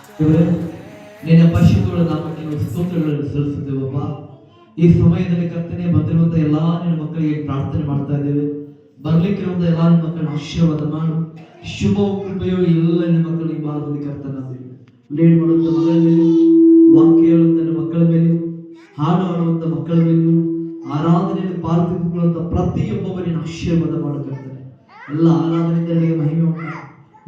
ಇವರೇ ನಿನ್ನ ಪರಿಶುದ್ಧಗಳ ನಾಮಕ್ಕೆ ಸ್ತೋತ್ರಗಳನ್ನು ಸಲ್ಲಿಸುತ್ತೇವಪ್ಪ. ಈ ಸಮಯದಲ್ಲಿ ಕರ್ತನೆ ಬಂದಿರುವಂತಹ ಎಲ್ಲಾ ನಿನ್ನ ಮಕ್ಕಳಿಗೆ ಪ್ರಾರ್ಥನೆ ಮಾಡ್ತಾ ಇದ್ದೇವೆ. ಬರ್ಲಿಕ್ಕಿರುವಂತ ಎಲ್ಲಾ ನಿನ್ನ ಮಕ್ಕಳನ್ನ ಆಶೀರ್ವಾದ ಮಾಡು. ಶುಭವು ಕೃಪೆಯು ಎಲ್ಲ ನಿನ್ನ ಮಕ್ಕಳಿಗೆ ಬಾರದಲ್ಲಿ ಕರ್ತನ ಲೀಡ್ ಮಾಡುವಂತ ಮಗಳ ಮೇಲೆ, ವಾಕ್ಯ ಹೇಳುವಂತ ಮಕ್ಕಳ ಮೇಲೆ, ಹಾಡು ಹಾಡುವಂತ ಮಕ್ಕಳ ಮೇಲೆ, ಆರಾಧನೆಯಲ್ಲಿ ಪಾಲ್ಗೊಳ್ಳುವಂತ ಪ್ರತಿಯೊಬ್ಬೊಬ್ಬರಿನ ಆಶೀರ್ವಾದ ಮಾಡು ಕರ್ತನೆ. ಎಲ್ಲ ಆರಾಧನೆಯಿಂದ ನಿನಗೆ ಮಹಿಮೆ ಉಂಟು,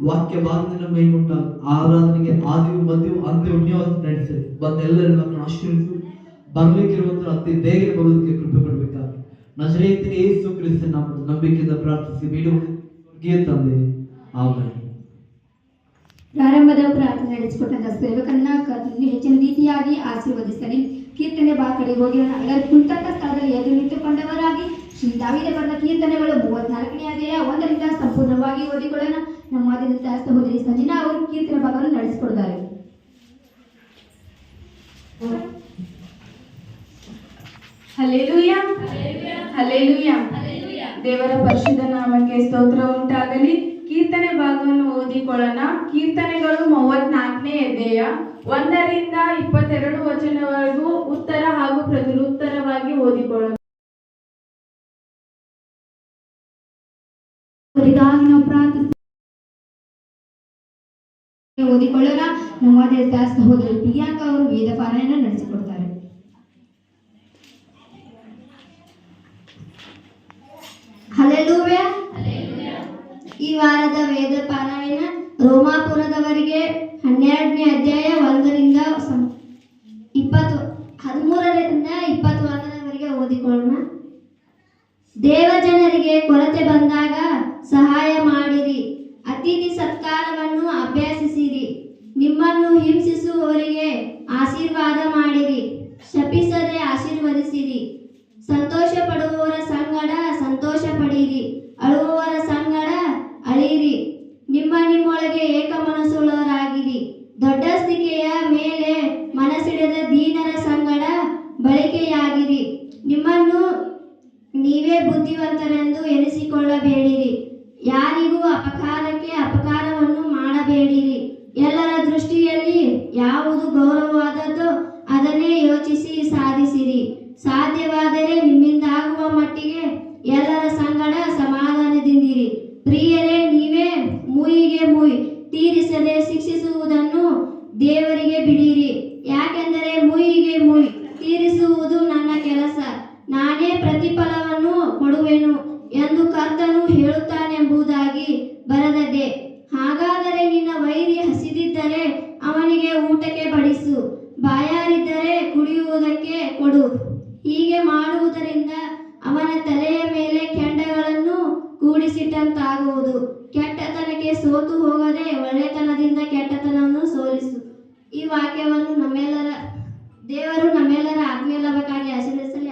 ವಾಕ್ಯ ಭಾಗದಿಂದ ಮಹಿಮೆ ಉಂಟಾಗ ಆರಾಧನೆಗೆ ಆದಿಯು ಮಧ್ಯವು ಅಂತ್ಯ ಉಣ್ಯವಾಗಿ ನಡೆಸಿ ಬಂದ ಎಲ್ಲರ ಮಕ್ಕಳನ್ನು ಆಶೀರ್ವಿಸು. ಬರ್ಲಿಕ್ಕಿರುವಂತ ಅತಿ ಬೇಗ ಬರುವುದಕ್ಕೆ ಕೃಪೆ ಕೊಡಬೇಕಾಗಿ ನಜರೇತಿನ ಯೇಸು ಕ್ರಿಸ್ತನ ನಾಮದಲ್ಲಿ ನಂಬಿಕೆಯಿಂದ ಪ್ರಾರ್ಥಿಸಿ ಬೇಡುವುದಕ್ಕೆ ತಂದೆ ಆಮೆನ್. ಪ್ರಾರಂಭದ ಪ್ರಾರ್ಥನೆ ನಡೆಸಿಕೊಟ್ಟ ಸೇವಕನ್ನ ಕರ್ತನು ಹೆಚ್ಚಿನ ರೀತಿಯಾಗಿ ಆಶೀರ್ವದಿಸಲಿ. ಕೀರ್ತನೆ ಬಾಕಡೆ ಹೋಗಿರೋಣ. ಎಲ್ಲರೂ ಕುಂತಂತ ಸ್ಥಳದಲ್ಲಿ ಎದುರು ನಿಂತುಕೊಂಡವರಾಗಿ ಶ್ರೀ ದಾವೀದ ಬರೆದ ಕೀರ್ತನೆಗಳು 34ನೇ ಅಧ್ಯಾಯ 1ರಿಂದ ಸಂಪೂರ್ಣವಾಗಿ ಓದಿಕೊಳ್ಳೋಣ. ನಮ್ಮ ಆದಿತ ಸಹೋದರಿ ಸಂಜನಾ ಅವರು ಕೀರ್ತನೆ ಭಾಗವನ್ನು ನಡೆಸಿಕೊಡ್ತಾರೆ. Hallelujah, hallelujah. ದೇವರ ಪರಿಶುದ್ಧ ನಾಮಕ್ಕೆ ಸ್ತೋತ್ರ ಉಂಟಾಗಲಿ. ಕೀರ್ತನೆ ಭಾಗವನ್ನು ಓದಿಕೊಳ್ಳೋಣ. ಕೀರ್ತನೆಗಳು 34ನೇ ಅಧ್ಯಾಯ 1ರಿಂದ 22 ವಚನವರೆಗೂ ಉತ್ತರ ಹಾಗೂ ಪ್ರತ್ಯುತ್ತರವಾಗಿ ಓದಿಕೊಳ್ಳೋಣ. ಓದಿಕೊಳ್ಳೋಣ. ನಮ್ಮ ಸಹೋದರಿ ಪ್ರಿಯಾಂಕಾ ಅವರು ವೇದ ಪಾರಾಯಣ ನಡೆಸಿಕೊಡ್ತಾರೆ. ಹಲ್ಲೆಲೂಯಾ. ಈ ವಾರದ ವೇದ ಪಾರಾಯಣ ರೋಮಾಪುರದವರಿಗೆ 12ನೇ ಅಧ್ಯಾಯ 1ರಿಂದ 13ರಿಂದ 21ರವರೆಗೆ ಓದಿಕೊಳ್ಳೋಣ. ದೇವಜನರಿಗೆ ಕೊರತೆ ಬಂದಾಗ ಸಹಾಯ ಮಾಡಿರಿ, ಅತಿಥಿ ಸತ್ಕಾರವನ್ನು ಅಭ್ಯಾಸಿಸಿರಿ, ನಿಮ್ಮನ್ನು ಹಿಂಸಿಸುವವರಿಗೆ ಆಶೀರ್ವಾದ ಮಾಡಿರಿ, ಶಪಿಸದೆ ಆಶೀರ್ವದಿಸಿರಿ, ಸಂತೋಷ ಪಡುವವರ ಸಂಗಡ ಸಂತೋಷ ಪಡಿರಿ, ಅಳುವವರ ಸಂಗಡ ಅಳಿರಿ, ನಿಮ್ಮೊಳಗೆ ಏಕ ಮನಸ್ಸುಳ್ಳವರಾಗಿರಿ, ದೊಡ್ಡಸ್ತಿಕೆಯ ಮೇಲೆ ಮನಸ್ಸಿಡದ ದೀನರ ಸಂಗಡ ಬಳಕೆಯಾಗಿರಿ, ನಿಮ್ಮನ್ನು ನೀವೇ ಬುದ್ಧಿವಂತರೆಂದು ಎನಿಸಿಕೊಳ್ಳಬೇಡಿರಿ, ಯಾರಿಗೂ ಅಪಕಾರಕ್ಕೆ ಅಪಕಾರವನ್ನು ಮಾಡಬೇಡಿರಿ, ಎಲ್ಲರ ದೃಷ್ಟಿಯಲ್ಲಿ ಯಾವುದು ಗೌರವವಾದದ್ದೋ ಅದನ್ನೇ ಯೋಚಿಸಿ ಸಾಧಿಸಿರಿ, ಸಾಧ್ಯವಾದರೆ ನಿಮ್ಮಿಂದಾಗುವ ಮಟ್ಟಿಗೆ ಎಲ್ಲರ ಸಂಗಡ ಸಮಾಧಾನದಿಂದಿರಿ, ಪ್ರಿಯರೇ ನೀವೇ ಮೂಯಿಗೆ ಮೂಯಿ ತೀರಿಸದೆ ಶಿಕ್ಷಿಸುವುದನ್ನು ದೇವರಿಗೆ ಬಿಡಿರಿ, ಯಾಕೆಂದರೆ ಮೂಯಿಗೆ ಮೂಯಿ ತೀರಿಸುವುದು ನನ್ನ ಕೆಲಸ, ನಾನೇ ಪ್ರತಿಫಲವನ್ನು ಕೊಡುವೆನು ಎಂದು ಕರ್ತನು ಹೇಳುತ್ತಾನೆಂಬುದಾಗಿ ಬರೆದದೆ. ಹಾಗಾದರೆ ನಿನ್ನ ವೈರಿ ಹಸಿದಿದ್ದರೆ ಅವನಿಗೆ ಊಟಕ್ಕೆ ಬಡಿಸು, ಬಾಯಾರಿದ್ದರೆ ಕುಡಿಯುವುದಕ್ಕೆ ಕೊಡು. ಹೀಗೆ ಮಾಡುವುದರಿಂದ ಅವನ ತಲೆಯ ಮೇಲೆ ಕೆಂಡಗಳನ್ನು ಕೂಡಿಸಿಟ್ಟಂತಾಗುವುದು. ಕೆಟ್ಟತನಕ್ಕೆ ಸೋತು ಹೋಗದೆ ಒಳ್ಳೆತನದಿಂದ ಕೆಟ್ಟತನವನ್ನು ಸೋಲಿಸು. ಈ ವಾಕ್ಯವನ್ನು ದೇವರು ನಮ್ಮೆಲ್ಲರ ಆತ್ಮೀಯಲಾಭಕ್ಕಾಗಿ ಆಶೀರ್ವದಿಸಲಿ.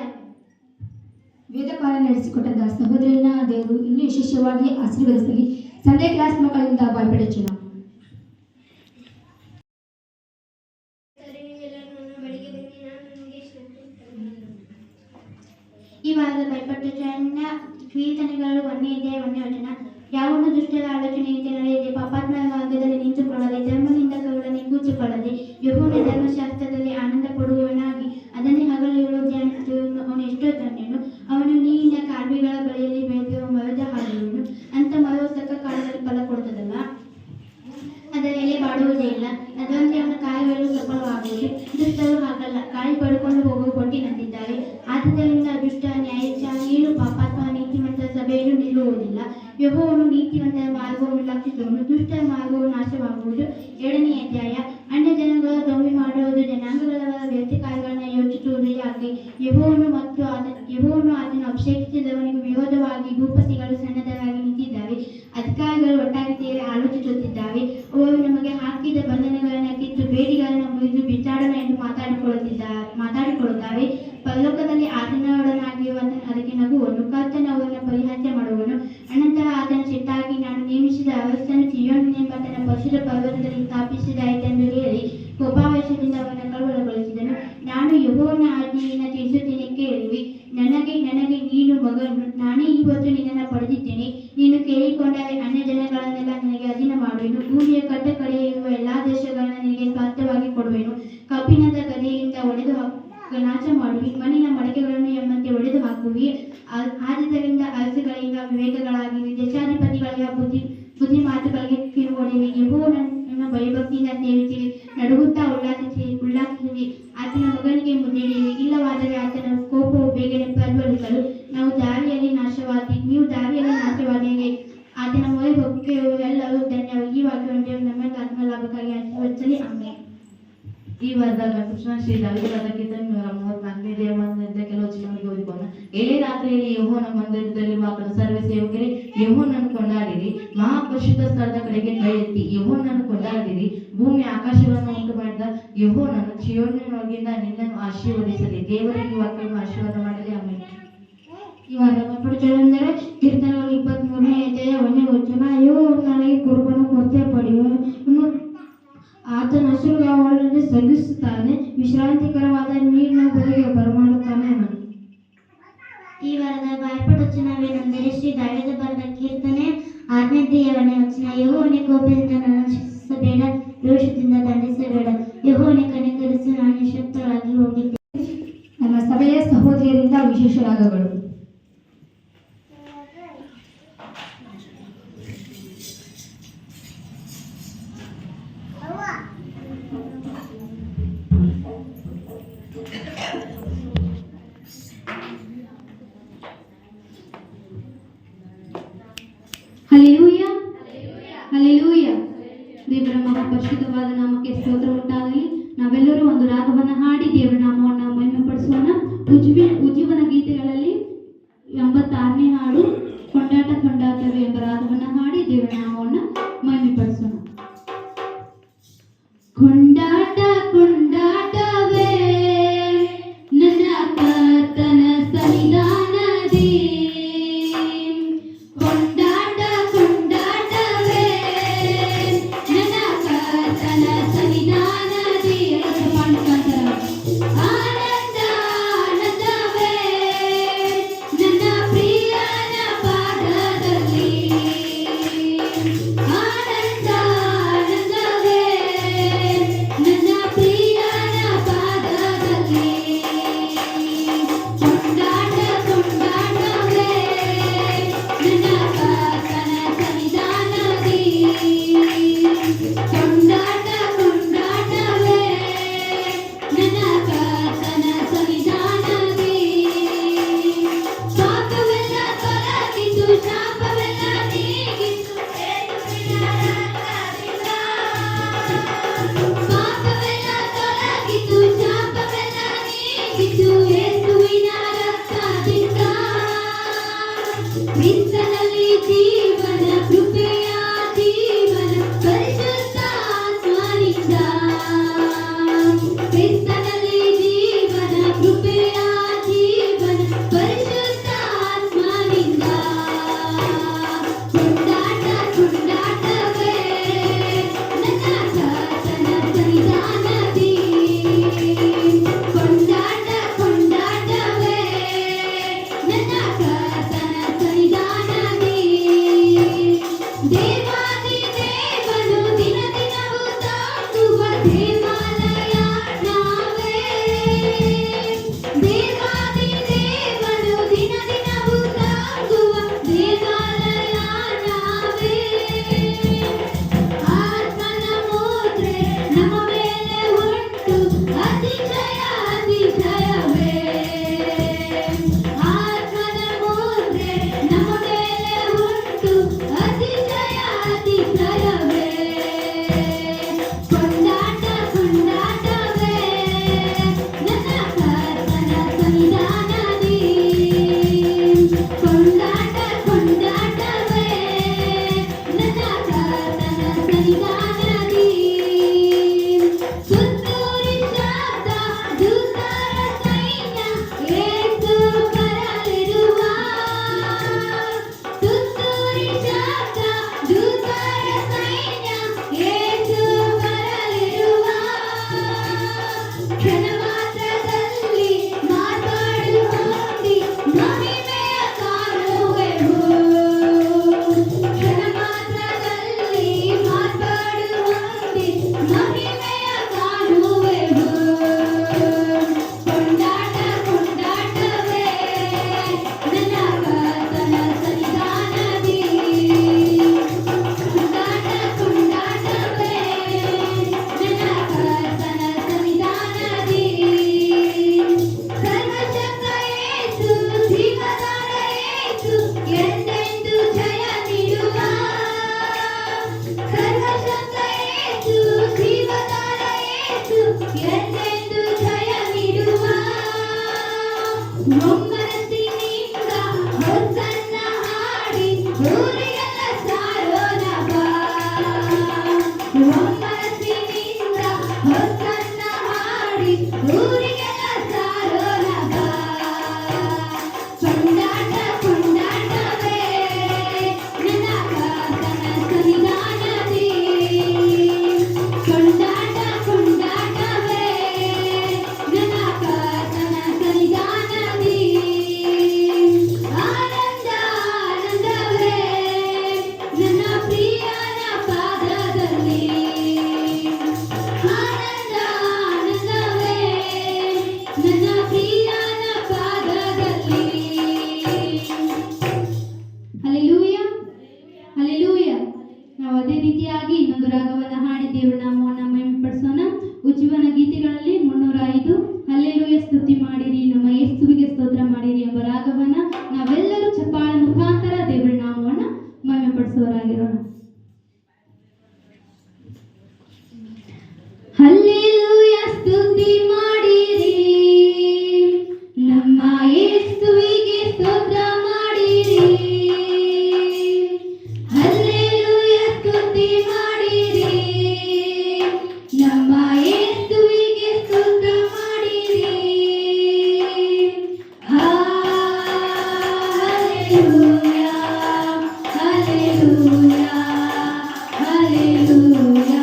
ವೇದ ಪಾರಾಯಣ ನಡೆಸಿಕೊಟ್ಟಂತಹ ಸಹೋದರಿಯನ್ನ ದೇವರು ಇನ್ನೂ ವಿಶೇಷವಾಗಿ ಆಶೀರ್ವದಿಸಲಿ. ಸಂಡೇ ಕ್ಲಾಸ್ ಮಕ್ಕಳಿಂದ ಬಾಯ್ಪಡಿಸೋಣ. ಈ ವಾರದ ಬೈಪಟ್ಟನ ಕೀರ್ತನೆಗಳು 1ನೇ ಅಧ್ಯಾಯ 1ನೇ ವಚನ. ಯಾವನು ದುಷ್ಟರ ಆಲೋಚನೆಯಂತೆ ನಡೆಯದೆ ಪಾಪಾತ್ಮ ಮಾರ್ಗದಲ್ಲಿ ನಿಂತುಕೊಳ್ಳದೆ ಧರ್ಮನಿಂದಕಗಳನ್ನು ಕೂಚಿಕೊಳ್ಳದೆ ಯೆಹೋವನ ಧರ್ಮಶಾಸ್ತ್ರದಲ್ಲಿ ಆನಂದ ಪಡುವವನಾಗಿ ಅದನ್ನೇ ಹಗಲಿರುಳು ಧ್ಯಾನಿಸುವವನು ಅವನು ಎಷ್ಟೋ ಧನ್ಯನು. ಅವನು ನೀರಿನ ಕಾಲುವೆಗಳ ಬಳಿಯಲ್ಲಿ ಬೆಳೆಯುವ ಮರದ ಹಾಡುವನು. ಅಂತ ಮರವು ತಕ್ಕ ಕಾಲದಲ್ಲಿ ಫಲ ಕೊಡುತ್ತದಲ್ಲ, ಅದರ ಎಲೆ ಬಾಡುವುದೇ ಇಲ್ಲ, ಅದರಂತೆ ಅವನ ಕಾಯಿಗಳು ಸಫಲವಾಗುವುದು. ದುಷ್ಟರು ಹಾಗಲ್ಲ, ಗಾಳಿ ಪಡ್ಕೊಂಡು ಹೋಗುವ ಬೊಟ್ಟಿನಂತಿದ್ದಾರೆ. ಆದ್ದರಿಂದ ದುಷ್ಟ ನ್ಯಾಯಚ್ಛ ನೀನು ಪಾಪಾತ್ಮ ನೀತಿವಂತರ ಸಭೆಯನ್ನು ನಿಲ್ಲುವುದಿಲ್ಲ. ಯೆಹೋವನು ನೀತಿವಂತರ ಮಾರ್ಗವನ್ನು ಲಕ್ಷಿಸುವನು, ದುಷ್ಟರ ಮಾರ್ಗವು ನಾಶವಾಗುವುದು. 2ನೇ ಅಧ್ಯಾಯ. ಅನ್ಯ ಜನಗಳ ದೊಂಬಿ ಮಾಡುವುದು, ಜನಾಂಗಗಳವರ ವ್ಯರ್ಥ ಕಾರ್ಯಗಳನ್ನು ಯೋಚಿಸುವುದು ಯಾಕೆ? ಯೆಹೋವನು ಆತನ ಅಭಿಷೇಕಿಸಿದವನಿಗೆ ವಿರೋಧವಾಗಿ ಭೂಪತಿಗಳು ಸನ್ನದ್ಧರಾಗಿ ನಿಂತಿದ್ದಾವೆ. ಅಧಿಕಾರಿಗಳು ಒಟ್ಟಾಗಿ ಸೇರಿ ಆಲೋಚಿಸುತ್ತಿದ್ದಾವೆ. ಅವರು ನಮಗೆ ಹಾಕಿದ ಬಂಧನಗಳನ್ನು ಕಿತ್ತು ಬೇಡಿಗಳನ್ನು ಮುರಿದು ಬಿಚ್ಚಾಡೋಣ ಎಂದು ಮಾತಾಡಿಕೊಳ್ಳುತ್ತಾರೆ. ಪರಲೋಕದಲ್ಲಿ ಆತನೊಡನಾಗಿರುವ ಅದಕ್ಕೆ ನಗುವನು, ಕರ್ತನು ಅವರನ್ನು ಪರಿಹಾಸ್ಯ ಮಾಡುವನು. ಅನಂತರ ಆತನ ಸಿಟ್ಟಾಗಿ ನಾನು ನೇಮಿಸಿದ ಅರಸನು ಚೀಯೋನೆಂಬ ತನ್ನ ಪರಿಶುದ್ಧ ಪರ್ವತದಲ್ಲಿ ಸ್ಥಾಪಿಸಿದಾಯಿತೆಂದು ಹೇಳಿ ಕೋಪಾವೇಶದಿಂದ ಅವರನ್ನು ಕಳವಳಗೊಳಿಸಿದನು. ನಾನು ಯೆಹೋವನ ಆಜ್ಞೆಯನ್ನು ತಿಳಿಸುತ್ತೇನೆ, ಕೇಳಿರಿ. ನನಗೆ ನೀನು ಮಗನು, ನಾನೇ ಇವತ್ತು ನಿನ್ನನ್ನು ಪಡೆದಿದ್ದೇನೆ. ನೀನು ಕೇಳಿಕೊಂಡರೆ ಅನ್ಯ ಜನಗಳನ್ನೆಲ್ಲ ನಿನಗೆ ಅಧೀನ ಮಾಡುವೆನು. ಭೂಮಿಯ ಕಟ್ಟ ಕಡೆಯ ಇರುವ ಎಲ್ಲಾ ದೇಶಗಳನ್ನು ನಿನಗೆ ಕೊಡುವೆನು. ಕಬ್ಬಿಣದ ಗದೆಯಿಂದ ಒಡೆದು ನಾಶ ಮಾಡುವಿ, ಮಣ್ಣಿನ ಮಡಕೆಗಳನ್ನು ಎಂಬಂತೆ ಒಡೆದು ಹಾಕುವಿ. ಆದಿತರಿಂದ ಅರಸುಗಳಿಂದ ವಿವೇಕಗಳಾಗಿವೆ, ದೇಶಾಧಿಪತಿಗಳಿಗೆ ಬುದ್ಧಿ ಮಾತುಗಳಿಗೆ ಕಿರುಗೊಡುವಿ. ಯೆಹೋವನನ್ನು ಭಯಭಕ್ತಿಯಿಂದ ಸೇವಿಸಿರಿ, ನಡುಗುತ್ತಾ ಉಲ್ಲಾಸಿಸಿರಿ. ಆತನ ಮಗನಿಗೆ ಮುದ್ದಿಡಿರಿ, ಇಲ್ಲವಾದರೆ ಆತನ ಕೋಪವು ಬೇಗನೆ ಪ್ರಜ್ವಲಿಸಲು ನೀವು ದಾರಿಯಲ್ಲಿ ನಾಶವಾದಿರಿ. ಆತನ ವೈಭವವು ಎಲ್ಲವೂ ಧನ್ಯವು. ಈ ವಾಕ್ಯವನ್ನು ನಮ್ಮ ಆತ್ಮಲಾಭಕ್ಕಾಗಿ ಆಶೀರ್ವದಿಸಲಿ. ಆಮೆನ್. ಈ ವಾರದಾಗ ಕೃಷ್ಣ ಶ್ರೀ ದಾವಿದರಾದ ಕೀರ್ತನೆ 134 ದೇವರಿಂದ ಕೆಲವು ವಚನಗಳಿಗೆ ಓದಿಕೊಂಡು, ಎಳೆ ರಾತ್ರಿಯಲ್ಲಿ ಯೆಹೋವನ ಮಂದಿರದಲ್ಲಿರುವ ಆತನ ಸರ್ವ ಸೇವಕರೇ, ಯೆಹೋವನನ್ನು ಕೊಂಡಾಡಿರಿ. ಮಹಾಪರಿಶುದ್ಧ ಸ್ಥಳದ ಕಡೆಗೆ ಕೈ ಎತ್ತಿ ಯೆಹೋವನನ್ನು ಕೊಂಡಾಡಿರಿ. ಭೂಮಿ ಆಕಾಶಗಳನ್ನು ಉಂಟು ಮಾಡಿದ ಯೆಹೋವನನ್ನು ಚೀಯೋನಿನೊಳಗಿಂದ ನಿನ್ನನ್ನು ಆಶೀರ್ವದಿಸಲಿ. ದೇವರಿಗೆ ವಾಕ್ಯವನ್ನು ಆಶೀರ್ವಾದ ಮಾಡಲಿ. ಆಮೆನ್. ಈ ವಾರದ ಪಡಿಸಲೆಂದರೆ ಕೀರ್ತನೆಗಳು 23ನೇ ಅಧ್ಯಾಯ 1ನೇ ವಚನ. ಯೆಹೋವನು ನನಗೆ ಕೃಪೆಯನ್ನು ಕೊಡ್ತೇಪಡಿಯುವನು, ಆತನ ಹಸಿರುಗಾವಲಲ್ಲಿ ಸಗಿಸುತ್ತಾನೆ, ವಿಶ್ರಾಂತಿಕರವಾದ ನೀರಿನ ಬಳಿಗೆ ಬರಮಾಡುತ್ತಾನೆ. ಈ ವಾರದ ಬಾಯ್ಪಡವಚನವೇನೆಂದರೆ ಶ್ರೀ ದಾವೀದ ಬರೆದ ಕೀರ್ತನೆ 6ನೇ ಅಧ್ಯಾಯ 1ನೇ ವಚನ. ಯೆಹೋವನೇ, ಕೋಪದಿಂದ ನನ್ನನ್ನು ಶಿಕ್ಷಿಸಬೇಡ, ರೋಷದಿಂದ ದಂಡಿಸಬೇಡ. ಯೆಹೋವನೇ, ಕನಿಕರಿಸಿ, ನಾನು ನಿಶ್ಶಕ್ತಳಾಗಿ ಹೋಗಿದ್ದೆ. ನಮ್ಮ ಸಭೆಯ ಸಹೋದರಿಯರಿಂದ ವಿಶೇಷ ರಾಗಗಳು. Hallelujah, hallelujah. ದೇವರ ಮಹಾಪರಿಶುದ್ಧವಾದ ನಾಮಕ್ಕೆ ಸ್ತೋತ್ರ ಉಂಟಾಗಲಿ. ನಾವೆಲ್ಲರೂ ಒಂದು ರಾಗವನ್ನು ಹಾಡಿ ದೇವರ ನಾಮವನ್ನು ಮಹಿಮೆಪಡಿಸೋಣ. ಉಜ್ಜೀವನ ಗೀತೆಗಳಲ್ಲಿ 86ನೇ ಹಾಡು ಕೊಂಡಾಟ ಕೊಂಡಾಟವೇ ಎಂಬ ರಾಗವನ್ನು ಹಾಡಿ ದೇವರ ನಾಮವನ್ನು ಮಹಿಮೆಪಡಿಸೋಣ. ಕೊಂಡಾಟ ಕೊಂಡಾಟವೇ ನನ್ನ ಕರ್ತನ ಸನ್ನಿಧಾನದಿ, ಕೊಂಡಾಟ ಕೊಂಡಾಟವೇ ನನ್ನ ಕರ್ತನ ಸನ್ನಿಧಾನದಿ. ಆನಂದ ಆನಂದವೇ ನನ್ನ ಪ್ರಿಯನ ಪಾದದಲ್ಲಿ, ಆನಂದ ಆನಂದವೇ ನನ್ನ ಪ್ರಿಯನ ಪಾದದಲ್ಲಿ. ಕೊಂಡಾಟ ಕೊಂಡಾಟವೇ ನನ್ನ ಕರ್ತನ ಸನ್ನಿಧಾನದಿ, ಕೊಂಡಾಟ ಕೊಂಡಾಟವೇ ನನ್ನ ಕರ್ತನ ಸನ್ನಿಧಾನದಿ. ಪಾಪವೆಲ್ಲ ತೊಲಗಿತು, ಶಾಪವೆಲ್ಲ ನೀಗಿತು, ಪಾಪವೆಲ್ಲ ತೊಲಗಿತು, ಶಾಪವೆಲ್ಲ ನೀಗಿತು, ಯೇಸುವಿನ ರಕ್ತದಿಂದ. ಕ್ರಿಸ್ತನಲ್ಲಿ ಜೀವನ, ಕೃಪೆಯ ಜೀವನ, ಪರಿಶುದ್ಧ ಆತ್ಮನಿಂದ. ಕ್ರಿಸ್ತನಲ್ಲಿ ಜೀವನ, ಕೃಪೆಯ ಜೀವನ, ಪರಿಶುದ್ಧ ಆತ್ಮನಿಂದ. ಕೊಂಡಾಟ ಕೊಂಡಾಟವೇ ನನ್ನ ಕರ್ತನ ಸನ್ನಿಧಾನದಿ, ಕೊಂಡಾಟ ಕೊಂಡಾಟವೇ ನನ್ನ ಕರ್ತನ ಸನ್ನಿಧಾನದಿ. ದೇವಾದಿ ದೇವನು ದಿನ ದಿನವೂ ತಾಂಡುವ ದೇವಾಲಯ ನಾವೇ, ದೇವಾದಿ ದೇವನು ದಿನ ದಿನವೂ ತಾಂಡುವ ದೇವಾಲಯ ನಾವೇ. ಆತ್ಮನ ಮುದ್ರೆ ನಮ್ಮ ಮೇಲೆ ಉಂಟು, ಅತಿಶಯ ಅತಿಶಯವೇ. ಆತ್ಮನ ಮುದ್ರೆ ನಮ್ಮ ಮೇಲೆ ಉಂಟು, ಅತಿಶಯ ಅತಿಶಯವೇ. ಕೊಂಡಾಟ ಕೊಂಡಾಟವೇ ನನ್ನ ಕರ್ತನ ಸನ್ನಿಧಾನದಿ, ಕೊಂಡಾಟ ಕೊಂಡಾಟವೇ ನನ್ನ ಕರ್ತನ ಸನ್ನಿಧಾನದಿ. ಸುತ್ತೂರಿ ಶಬ್ದ, ದೂತರ ಸೈನ್ಯ, ಯೇಸು ಬರಲಿರುವ. ಸುತ್ತೂರಿ ಶಬ್ದ, ದೂತರ ಸೈನ್ಯ, ಯೇಸು ಬರಲಿರುವ. ಕ್ಷಣ ಮಾತ್ರದಲ್ಲಿ ಮಾತಾಡು ಹೊಂದಿ ಮಹಿಮೆಯ ಕಾಣುವೆವು. ಕ್ಷಣ ಮಾತ್ರದಲ್ಲಿ ಮಾತಾಡು ಎಂದೆಂದು ಜಯ ನೀಡುವ ಒಮ್ಮನಸ್ಸಿನಿಂದ ಹೊಸನ್ನ ಹಾಡಿ ಊರಿಗೆಲ್ಲ ಸಾರೋಣ ಬಾ. ಒಮ್ಮನಸ್ಸಿನಿಂದ ಹೊಸನ್ನ ಹಾಡಿ ಊರಿಗೆಲ್ಲ ಸಾರೋಣ ಬಾ. ಕೊಂಡಾಟ ಕೊಂಡಾಟವೇ ನನ್ನ ಕಾತನ ಸನ್ನಿಧಾನದಿ. ಕೊಂಡಾಟ ಕೊಂಡಾಟವೇ ನನ್ನ ಕಾತನ ಸನ್ನಿಧಾನದಿ. ಆನಂದ ಆನಂದವೇ ನನ್ನ ಪ್ರಿಯನ ಪಾದದಲ್ಲಿ. ಆನಂದ ಆನಂದವೇ ನನ್ನ ಪ್ರಿಯನ ಪಾದದಲ್ಲಿ. Hallelujah hallelujah. ನಾವು ಅದೇ ರೀತಿಯಾಗಿ ಇನ್ನೊಂದು ರಾಗವನ್ನು ಹಾಡಿ ದೇವರ ನಾಮವನ್ನು ಮಹಿಮೆಪಡಿಸೋಣ. ಉಜ್ಜೀವನ ಗೀತೆಗಳಲ್ಲಿ 305 ಹಲ್ಲೆಲೂಯ ಸ್ತುತಿ ಮಾಡಿರಿ ನಮ್ಮ ಯೇಸುವಿಗೆ ಸ್ತೋತ್ರ ಮಾಡಿರಿ ಎಂಬ ರಾಗವನ್ನ ನಾವೆಲ್ಲರೂ ಚಪ್ಪಾಳೆ ಮುಖಾಂತರ ದೇವರ ನಾಮವನ್ನು ಮಹಿಮೆಪಡಿಸುವವರಾಗಿರೋಣ. ಹಲ್ಲೆಲೂಯ ಸ್ತುತಿ ಮಾಡಿರಿ ನಮ್ಮ ಯೇಸುವಿಗೆ ಸ್ತೋತ್ರ ಮಾಡಿರಿ. ಹಲ್ಲೆಲೂಯ ಸ್ತುತಿ ಮಾಡಿರಿ ನಮ್ಮ ಯೇಸುವಿಗೆ ಸ್ತೋತ್ರ ಮಾಡಿರಿ. Hallelujah hallelujah hallelujah.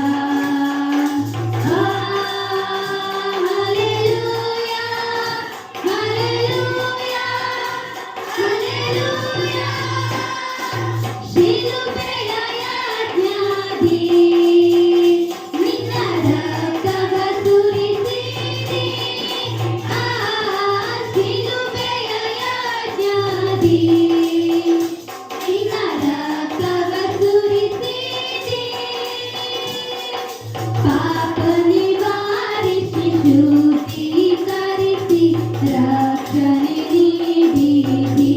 ಪಾಪ ನಿವಾರಿಸಿ ಶುದ್ಧೀಕರಿಸಿ ರಕ್ಷಣೆ ನೀಡಿರಿ.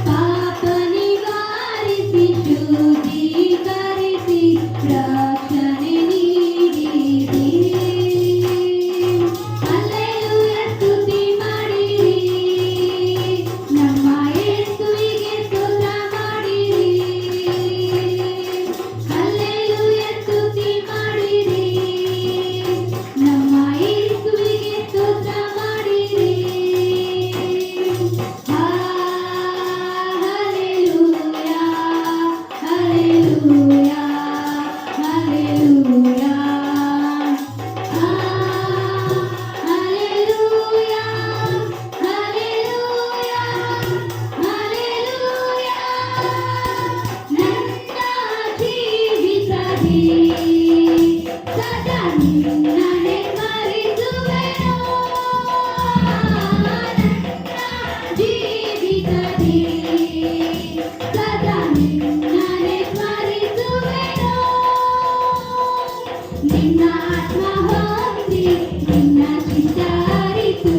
ಪಾಪ ನಿವಾರಿಸಿ ಶುದ್ಧೀಕರಿಸಿ ರಕ್ಷಣೆ ನೀಡಿರಿ. ಹಲ್ಲೆಲೂಯ ಸ್ತುತಿ ಮಾಡಿರಿ ನಮ್ಮ ಯೇಸುವಿಗೆ ಸ್ತೋತ್ರ ಮಾಡಿರಿ. ಹಲ್ಲೆಲೂಯ ಸ್ತುತಿ ಮಾಡಿರಿ ನಮ್ಮ ಯೇಸುವಿಗೆ ಸ್ತೋತ್ರ ಮಾಡಿರಿ. Hallelujah hallelujah hallelujah. Hallelujah hallelujah hallelujah. ನನ್ನ ಜೀವಿತದಿ ಸದಾ ನಿನ್ನನ್ನೇ ಸ್ಮರಿಸುವೆನು. ನನ್ನ ಜೀವಿತದಿ ಸದಾ ನಿನ್ನನ್ನೇ ಸ್ಮರಿಸುವೆನು. ನಿನ್ನ ಆತ್ಮ ಹೊಂದಿ ನಿನ್ನ ಚಿತ್ತ ಅರಿತು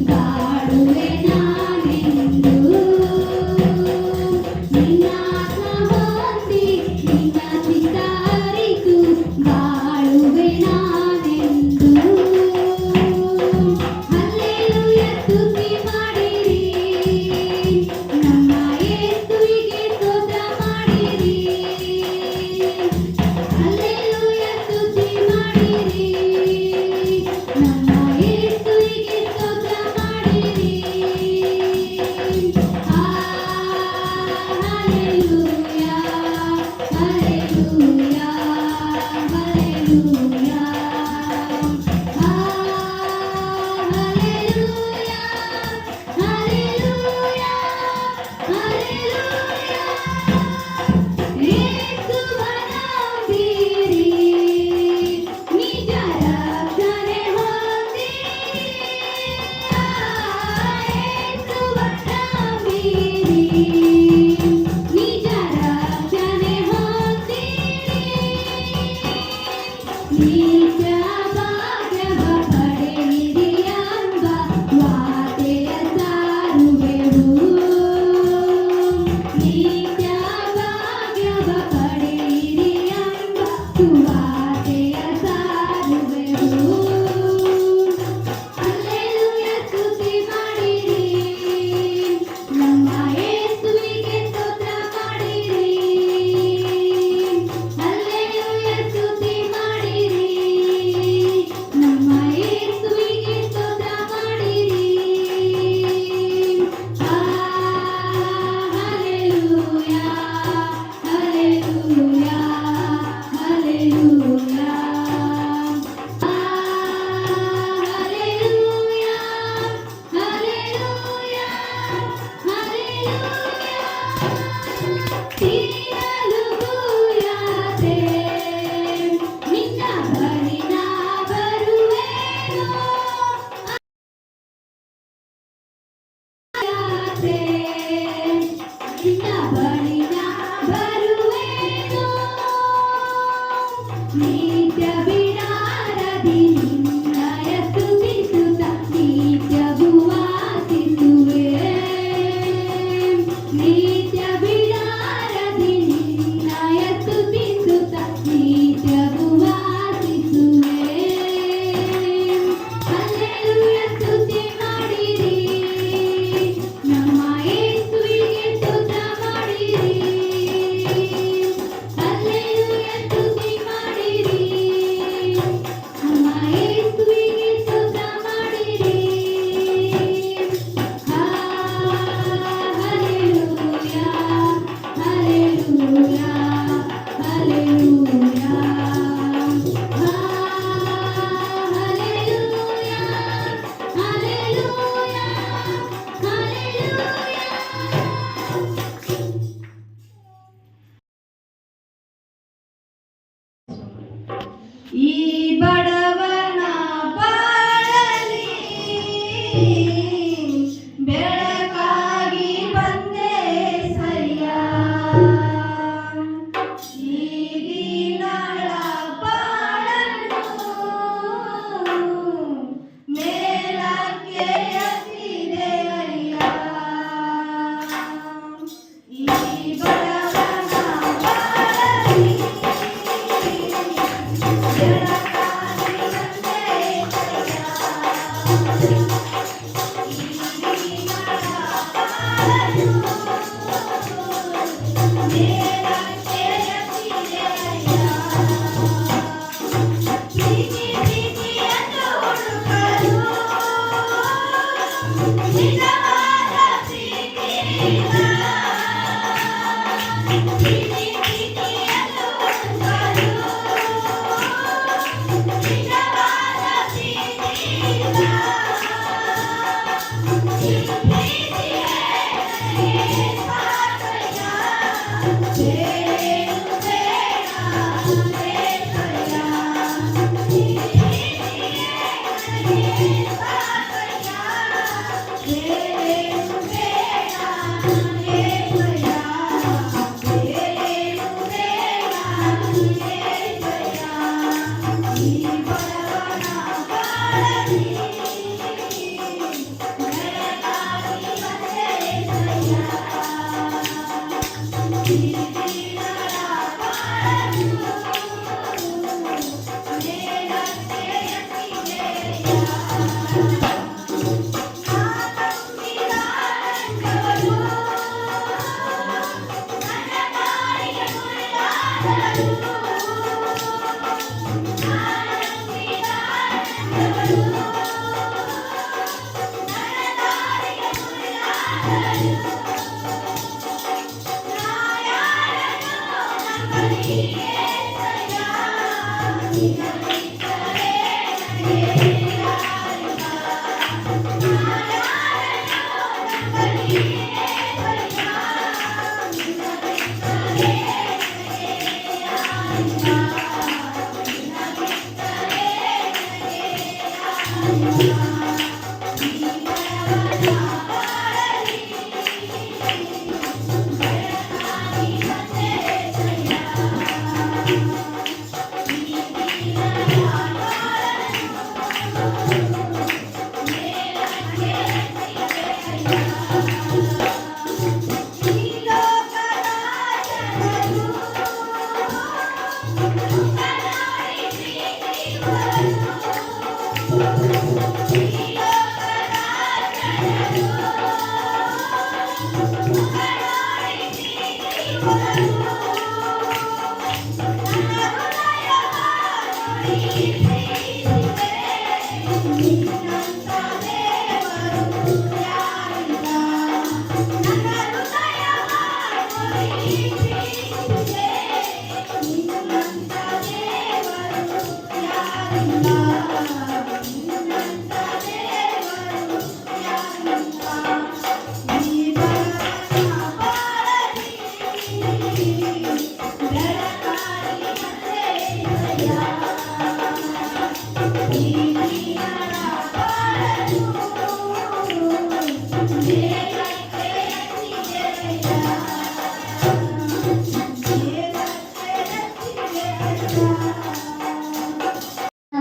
ಬಾಳುವೆ ನಾನೆಂದು. ನಿನ್ನ ಆತ್ಮ ಹೊಂದಿ ನಿನ್ನ ಚಿತ್ತ ಅರಿತು ಬಾಳುವೆ ನಾನೆಂದು. ಹಲ್ಲೆಲೂಯ ಸ್ತುತಿ ಮಾಡಿರಿ ನಮ್ಮ ಯೇಸುವಿಗೆ ಸ್ತೋತ್ರ ಮಾಡಿರಿ. ಹಲ್ಲೆಲೂಯ ಸ್ತುತಿ ಮಾಡಿರಿ ನಮ್ಮ ಯೇಸುವಿಗೆ ಸ್ತೋತ್ರ ಮಾಡಿರಿ. Hallelujah hallelujah hallelujah. Hallelujah hallelujah hallelujah. ಯೇಸುವ ನಂಬಿರಿ ನಿಜ ರಕ್ಷಣೆ ಹೊಂದಿರಿ. ಯೇಸುವ ನಂಬಿರಿ ನಿಜ ರಕ್ಷಣೆ ಹೊಂದಿರಿ. ನಿತ್ಯ ಭಾಗ್ಯವ ಪಡೆಯಿರಿ ಎಂಬ ವಾರ್ತೆಯ ಸಾರುವೆವು. ನಿತ್ಯ ಭಾಗ್ಯವ ಪಡೆಯಿರಿ ಎಂಬ ಸುವಾರ್ತೆಯ ಸಾರುವೆವು. ನಿತ್ಯ ಬಿಡಾರದಿ ನಿನ್ನಯ ಸ್ತುತಿಸುತ್ತ ನಿತ್ಯವೂ ವಾಸಿಸುವೆ. ನಿತ್ಯ ಬಿಡಾರದಿ ನಿನ್ನಯ ಸ್ತುತಿಸುತ್ತ ನಿತ್ಯವೂ ವಾಸಿಸುವೆ. ಹಲ್ಲೆಲೂಯಾ ಸ್ತುತಿ ಮಾಡಿರಿ, ನಮ್ಮ ಯೇಸುವಿಗೆ ಸ್ತೋತ್ರ ಮಾಡಿರಿ. ಹಲ್ಲೆಲೂಯಾ ಸ್ತುತಿ ಮಾಡಿರಿ, ನಮ್ಮ ಯೇಸುವಿಗೆ ಸ್ತೋತ್ರ ಮಾಡಿರಿ. Hallelujah hallelujah hallelujah hallelujah hallelujah ಈ ಬಡವನ ಬಾಳಲಿ ಬೆಳಕಾಗಿ ಬಂದೆ ಸಯ್ಯ. ಈ ದೀನಳ ಬಾಳನ್ನು ಮೇಲಕ್ಕೆ ಎತ್ತಿದೆ ಅಯ್ಯ. ಈ ಬಡವನ ಬಾಳಲಿ ಬೆಳಕಾಗಿ ಬಂದೆ ಸಯ್ಯ. ಈ ದೀನಳ ಬಾಳನ್ನು ಮೇಲಕ್ಕೆ ಎತ್ತಿದೆ ಅಯ್ಯ. ಪ್ರೀತಿ ಪ್ರೀತಿಯನ್ನು ಹುಡುಕಲು ನಿಜವಾದ ಪ್ರೀತಿಯಿಲ್ಲ. ಪ್ರೀತಿ ಪ್ರೀತಿಯನ್ನು ಹುಡುಕಲು ನಿಜವಾದ ಪ್ರೀತಿಯಿಲ್ಲ. ಈ ಪ್ರೀತಿಯೇ ನನಗೆ ಸಾಕಯ್ಯ. ಬೇರೇನು ಬೇಡ ಬೇಕಯ್ಯ. ಈ ಪ್ರೀತಿಯೇ ನನಗೆ ಸಾಕಯ್ಯ. ಬೇರೇನು ಬೇಡ ಬೇಕಯ್ಯ. ಬೇರೇನು ಬೇಡ ಬೇಕಯ್ಯ. ಈ ಬಡವನ ಬಾಳಲಿ ಬೆಳಕಾಗಿ ಬಂದೆ ಸಯ್ಯ. ಈ ದೀನಳ ಬಾಳನ್ನು ಮೇಲಕ್ಕೆ ಎತ್ತಿದೆ ಅಯ್ಯ. ನಾನಂಬಿದ ರಂಗವನು ನನ್ನ ದಾರಿಗೆ ಮುರಿದಾಡಲು. ನಾನಂಬಿದ ರಂಗವನು ನನ್ನ ದಾರಿಗೆ ಮುರಿದಾಡಲು. ನಾ ಯಾರನ್ನು ನಂಬಲಿ ಏಸಯ್ಯ. ನಿನ್ನ ಬಿಟ್ಟರೆ ನನಗೆ ಯಾರಿಲ್ಲ. ನಾ ಯಾರನ್ನು ನಂಬಲಿ ಏಸಯ್ಯ. ನಿನ್ನ ಬಿಟ್ಟರೆ ನನಗೆ ಯಾರಿಲ್ಲ. ನಿನ್ನ ಬಿಟ್ಟರೆ ನನಗೆ ಯಾರಿಲ್ಲ. ಈ ಬಡವನ ಬಾಳಲಿ ಬೆಳಕಾಗಿ ಬಂದೆ ಸಯ್ಯ. ಈ ದೀನಳ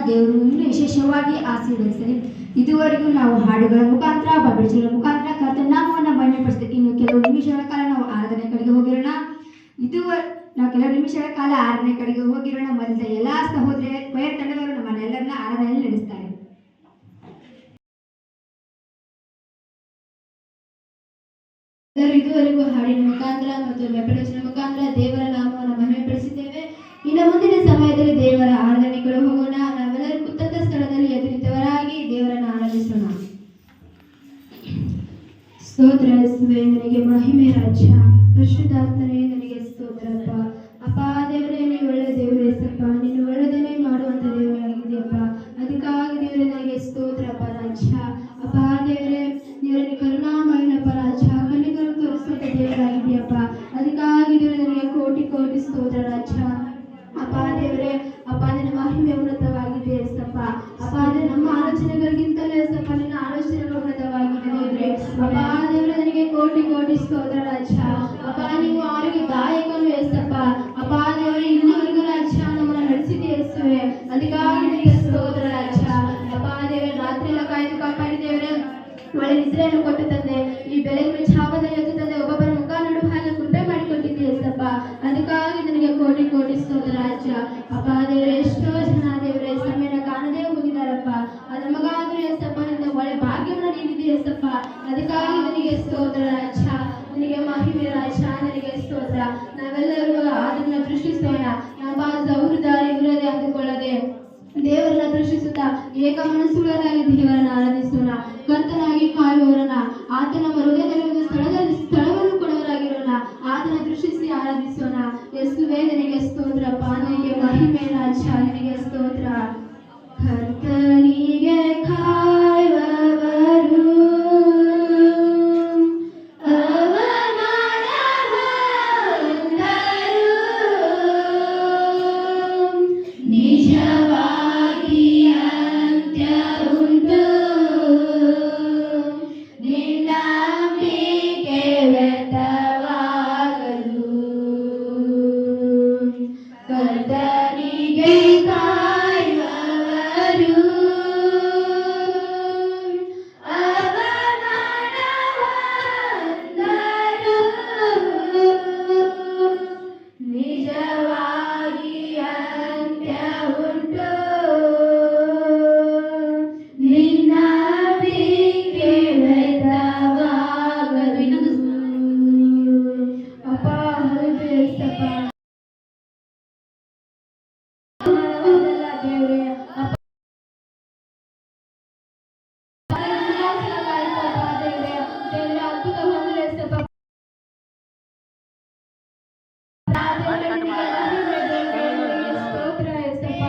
ದೇವರು ಇನ್ನೂ ವಿಶೇಷವಾಗಿ ಆಶೀರ್ವದಿಸಲಿ. ಇದುವರೆಗೂ ನಾವು ಹಾಡುಗಳ ಮುಖಾಂತರ ಬೈಬಲ್ ಮುಖಾಂತರ ಕರ್ತನ ನಾಮವನ್ನು ಮಹಿಮೆಪಡಿಸಲಿಕ್ಕೆ ಇನ್ನು ಕೆಲವು ನಿಮಿಷಗಳ ಕಾಲ ನಾವು ಆರಾಧನೆ ಕಡೆಗೆ ಹೋಗಿರೋಣ. ನಾವು ಕೆಲವು ನಿಮಿಷಗಳ ಕಾಲ ಆರಾಧನೆ ಕಡೆಗೆ ಹೋಗಿರೋಣ. ಮೊದಲ ಎಲ್ಲಾ ಸಹೋದರ ಕೊಯರ್ ತಂಡದವರು ನಮ್ಮನ್ನೆಲ್ಲರನ್ನ ಆರಾಧನೆಯಲ್ಲಿ ನಡೆಸ್ತಾರೆ. ಇದುವರೆಗೂ ಹಾಡಿನ ಮುಖಾಂತರ ಮತ್ತು ಮೆಪಡೋಚಿನ ಮುಖಾಂತರ ದೇವರ ನಾಮವನ್ನು ಮಹಿಮೆಪಡಿಸಿದ್ದೇವೆ. ಇನ್ನು ಮುಂದಿನ ಸಮಯದಲ್ಲಿ ದೇವರ ಆರಾಧನೆಗಳು ಹೋಗೋಣ. ನಾವೆಲ್ಲರೂ ಕುತ್ತಂತ ಸ್ಥಳದಲ್ಲಿ ಎದುರಿತವರಾಗಿ ದೇವರನ್ನು ಆರಾಧಿಸೋಣ. ಸ್ತೋತ್ರ ಯೇಸುವೇ, ನನಗೆ ಮಹಿಮೆ ರಾಜ್ಯ. ಪರಿಶುದ್ಧಾತ್ಮನೇ, ನನಗೆ ಸ್ತೋತ್ರಪ್ಪ. ಅಪ್ಪ ದೇವರೇ, ನೀವು ಒಳ್ಳೆ ದೇವರು ಏಸಪ್ಪ. ನೀನು ಒಳ್ಳೆದನ್ನೇ ಮಾಡುವಂತ ದೇವರಾಗಿದೆಯಪ್ಪ. ಅದಕ್ಕಾಗಿ ದೇವರೇ ನನಗೆ ಸ್ತೋತ್ರಪ್ಪ ರಾಜ್ಯ. ಅಪ್ಪ ದೇವರೇ, ದೇವರೇ ಕರುಣಾಮಯನಪ್ಪ ರಾಜ್ಯ. ಕಣ್ಣಿಗಳು ತೋರಿಸುವಂತ ದೇವರಾಗಿದೆಯಪ್ಪ. ಅದಕ್ಕಾಗಿ ದೇವರೇ ನನಗೆ ಕೋಟಿ ಕೋಟಿ ಸ್ತೋತ್ರ ರಾಜ್ಯ. ಅಪ್ಪ ದೇವರೇ, ಅಪ್ಪ ನಿನ್ನ ಮಹಿಮೆ ಉನ್ನತವಾಗಿದೆ ಎಸಪ್ಪ. ಅಪ್ಪ ನಮ್ಮ ಆಲೋಚನೆಗಳಿಗಿಂತಲೂ ಎಸಪ್ಪ ನಿನ್ನ ಆಲೋಚನೆಗಳು ಉನ್ನತವಾಗಿದೆ ದೇವರೇ. ಅಪ್ಪ ದೇವರೇ, ನನಗೆ ಕೋಟಿ ಕೋಟಿ ಸ್ತೋತ್ರ ರಾಜ್ಯ. ಅಪ್ಪ ನೀವು ಆರೋಗ್ಯ ದಾಯಕನು ಎಸಪ್ಪ. ಅಪ್ಪ ದೇವರೇ, ಇಲ್ಲಿವರೆಗೂ ರಾಜ್ಯ ನಮ್ಮನ್ನು ನಡೆಸಿದೆ ಎಸುವೆ. ಅದಕ್ಕಾಗಿ ನಿನಗೆ ಸ್ತೋತ್ರ ರಾಜ್ಯ. ಅಪ್ಪ ದೇವರೇ, ರಾತ್ರಿ ಎಲ್ಲ ಕಾಯ್ದು ಕಾಪಾಡಿ ದೇವರೇ ಒಳ್ಳೆ ನಿದ್ರೆಯನ್ನು ಕೊಟ್ಟು ತಂದೆ. ಈ ಬೆಳಗಿನ ಛಾವದಲ್ಲಿ ಎದ್ದು ತಂದೆ ಒಬ್ಬೊಬ್ಬರ ಮುಖ ನಡು ಹಾಗೆ ಕೃಪೆ ಮಾಡಿಕೊಟ್ಟಿದ್ದೆ ಎಸಪ್ಪ. ಅದಕ್ಕಾಗಿ ನನಗೆ ಕೋಟಿ ಕೋಟಿ ಸ್ತೋತ್ರ ರಾಜ್ಯ. ಅಪ್ಪ ದೇವರೇ, ಎಷ್ಟೋ ಜನ ದೇವರೇ ಸಮಯನ ಕಾಣದೇ ಹೋಗಿದ್ದಾರಪ್ಪ. ಅದು ನಮಗಾದ್ರೂ ಎಸಪ್ಪ ನಿನ್ನ ಒಳ್ಳೆ ಭಾಗ್ಯವನ್ನು ನೀಡಿದೆ ಎಸಪ್ಪ. ಅದಕ್ಕಾಗಿ ನನಗೆ ಸ್ತೋತ್ರ ರಾಜ್ಯ. ನಿನಗೆ ಮಹಿಮೆ ರಾಜ್ಯ. ನನಗೆ ಸ್ತೋತ್ರ. ನಾವೆಲ್ಲರೂ ಅದನ್ನ ದೃಷ್ಟಿಸೋಣ. ನಮ್ಮ ಸೌಹೃದಾರಿ ಇರದೆ ಅಂದುಕೊಳ್ಳದೆ ದೇವರನ್ನ ದೃಷ್ಟಿಸುತ್ತಾ ಏಕ ಮನಸ್ಸುಗಳಾಗಿ ದೇವರನ್ನ ಆರಾಧಿಸೋಣ. ಕರ್ತನಾಗಿ ಕಾಯುವವರನ್ನ ಆತನ ಹೃದಯದಲ್ಲಿ ಒಂದು ಸ್ಥಳವನ್ನು ಕೊಡುವವರಾಗಿರೋಣ. ಆತನ ದೃಷ್ಟಿಸಿ ಆರಾಧಿಸೋಣ. ಯೇಸುವೇ, ನಿನಗೆ ಸ್ತೋತ್ರಪ್ಪ. ನಿನಗೆ ಮಹಿಮೆ ರಾಜ್ಯ. ನಿನಗೆ ಸ್ತೋತ್ರ. ಕರ್ತನಿಗೆ ಕಾಯುವವರು ನಿಜವಾಗಿ ಅಂತ್ಯ ಉಂಟು. ನಿನ್ನಂಬಿಕೆ ವ್ಯರ್ಥವಾಗದು. ಕರ್ತನಿಗೆ ಕಾಯುವವರು ಅವಮಾನವಂದರು. ನಿಜವಾಗಿ ಅಂತ್ಯ ಉಂಟು. ನಿನ್ನಂಬಿಕೆ ವ್ಯರ್ಥವಾಗದು. ಅಪ್ಪ ಹೌದು ಏಸಪ್ಪ. ದೇವರೇ ಅಪ್ಪ ದೇವರೇ ಅದ್ಭುತ ಹೊಂದಿದೆ ಏಸಪ್ಪ. ಸ್ತೋತ್ರ ಏಸಪ್ಪ.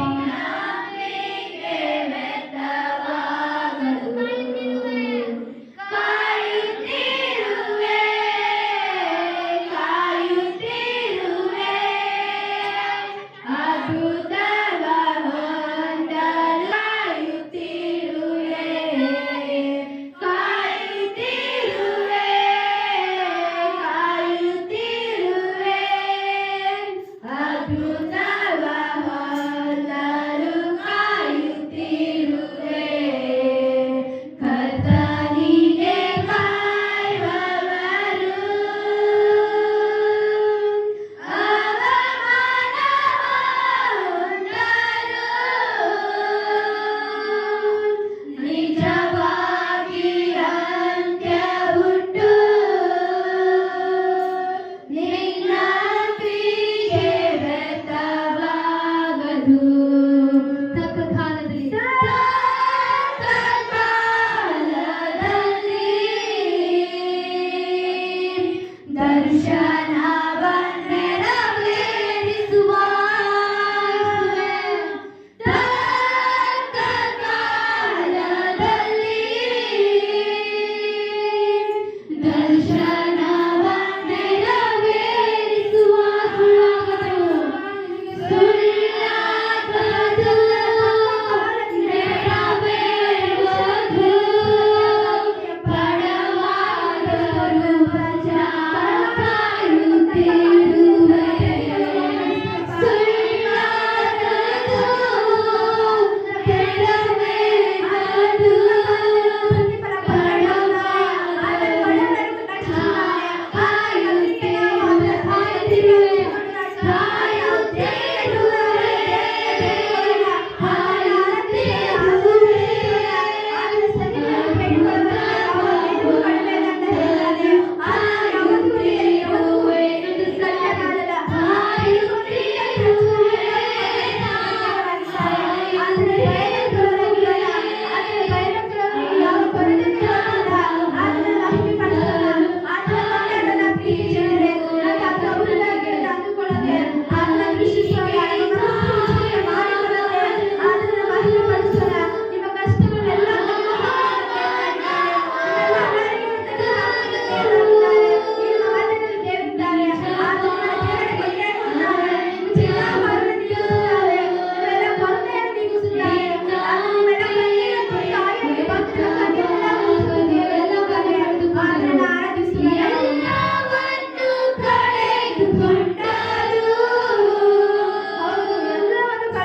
ನಿಜವಾಗಿ ಅಂತ್ಯ ಉಂಟು. ನಿನ್ನಂಬಿಕೆ ವ್ಯರ್ಥವಾಗದು.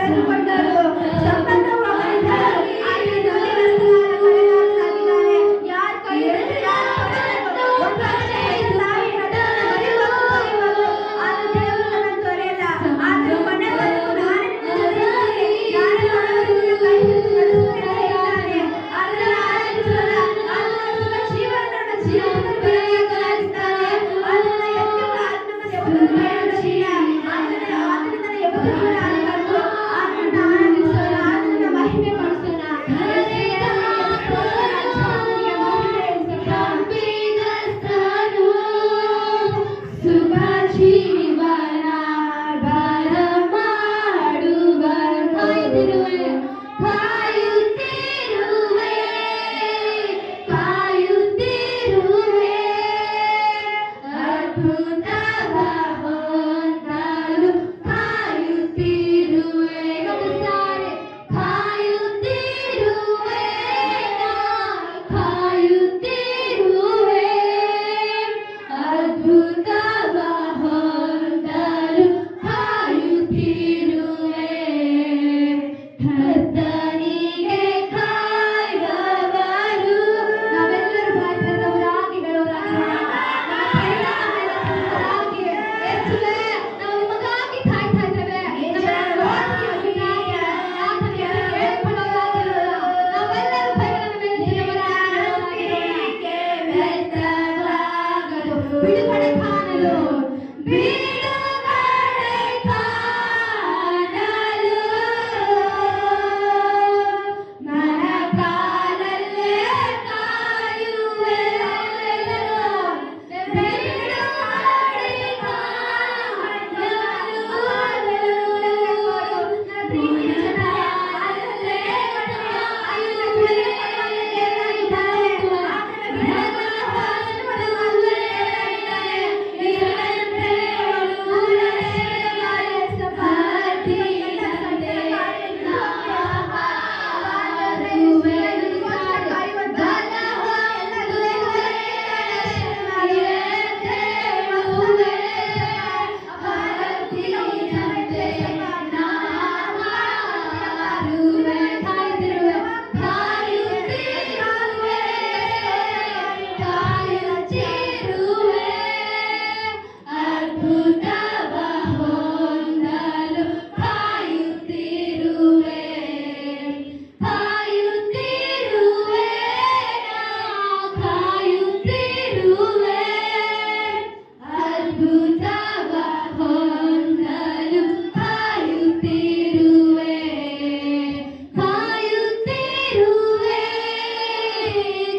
ಕಳೆದುಕೊಂಡರು, ಸಂಬಂಧವು ಅಗಲಿದರು. ಆದರೆ ನಂಬಿಗಸ್ತನಾದ ಕರೆದಾತನಾಗಿದ್ದಾನೆ. ಯಾರು ಕೈಹಿಡಿದು ಯಾರು ತೊರೆದರು? ಒಂದು ವರ್ಷ ತಾಯಿ ನಡುವನ್ನು ಬರೆಯುವುದು. ಆದರೂ ದೇವರು ನನ್ನನ್ನು ತೊರೆಯಲ್ಲ. ಆದರೂ ಕೊನೆವರೆಗೂ ನಾನು ನಿನ್ನ ಜೊತೆಗಿದ್ದೇನೆ. ನಾನು ಕೊನೆವರೆಗೂ ಕೈ ಹಿಡಿದು ನಡೆಸುತ್ತೇನೆ ಇದ್ದಾನೆ. ಆತನನ್ನು ಆರಾಧಿಸೋಣ. ಆತನ ಸುಖ ಜೀವನ ನಮ್ಮ ಜೀವನದಲ್ಲಿ ಬೆಳಕಾಗಿದ್ದಾನೆ. ಆತನ ಎತ್ತುಗಳು ಆತನನ್ನು ಎತ್ತುಗಳು ಬೆಳೆಯುವುದಿಲ್ಲ. ಆತನಿಂದ ಎತ್ತುಗಳು ಆಗಬಾರದು. ಆತನನ್ನು ಆರಾಧಿಸೋಣ. ಆತನನ್ನು ಮಹಿಮೆ ಪಡಿಸೋಣ. ಸುಖ ಜೀವನ ಬರಮಾಡುವ ಕಾಯುತ್ತಿರುವೆ ಕಾಯುತ್ತಿರುವೆ ಕಾಯುತ್ತಿರುವೆ ಅದ್ಭುತವ ಹೊಂದಲು ಕಾಯುತ್ತಿರುವೆ ಸಾರೆ ಕಾಯುತ್ತಿರುವೆ ಕಾಯುತ್ತಿರುವೆ ಅದ್ಭುತವ ಹೊಂದಲು ಕಾಯುತ್ತಿರುವೆ ಕರ್ತನಿಗೆ ಕಾಯುವವರು ನಾವೆಲ್ಲರೂ ಬಾಯ್ತರವರಾಗಿ ಹೇಳೋರಾಗಿ ಯೇಸುವೇ ನಾವು ನಿಮಗಾಗಿ ಕಾಯ್ತಾ ಇದ್ದೇವೆ ನಾವೆಲ್ಲರೂ ಬಿಡುಗಡೆ ಕಾಣಲು ಬಿಡುಗಡೆ ಕಾಣಲು ನನ್ನ ಕಾಲಲ್ಲೇ ಕಾಯುವೆ ಬಿಡುಗಡೆ ಅದ್ಭುತವ ಹೊಂದಲು ಕಾಯುತ್ತಿರುವೆ ಕಾಯುತ್ತಿರುವೆ ಕಾಯುತ್ತಿರುವೆ ಅದ್ಭುತವ ಹೊಂದಲು ಕಾಯುತ್ತಿರುವೆ ಕಾಯುತ್ತಿರುವೆ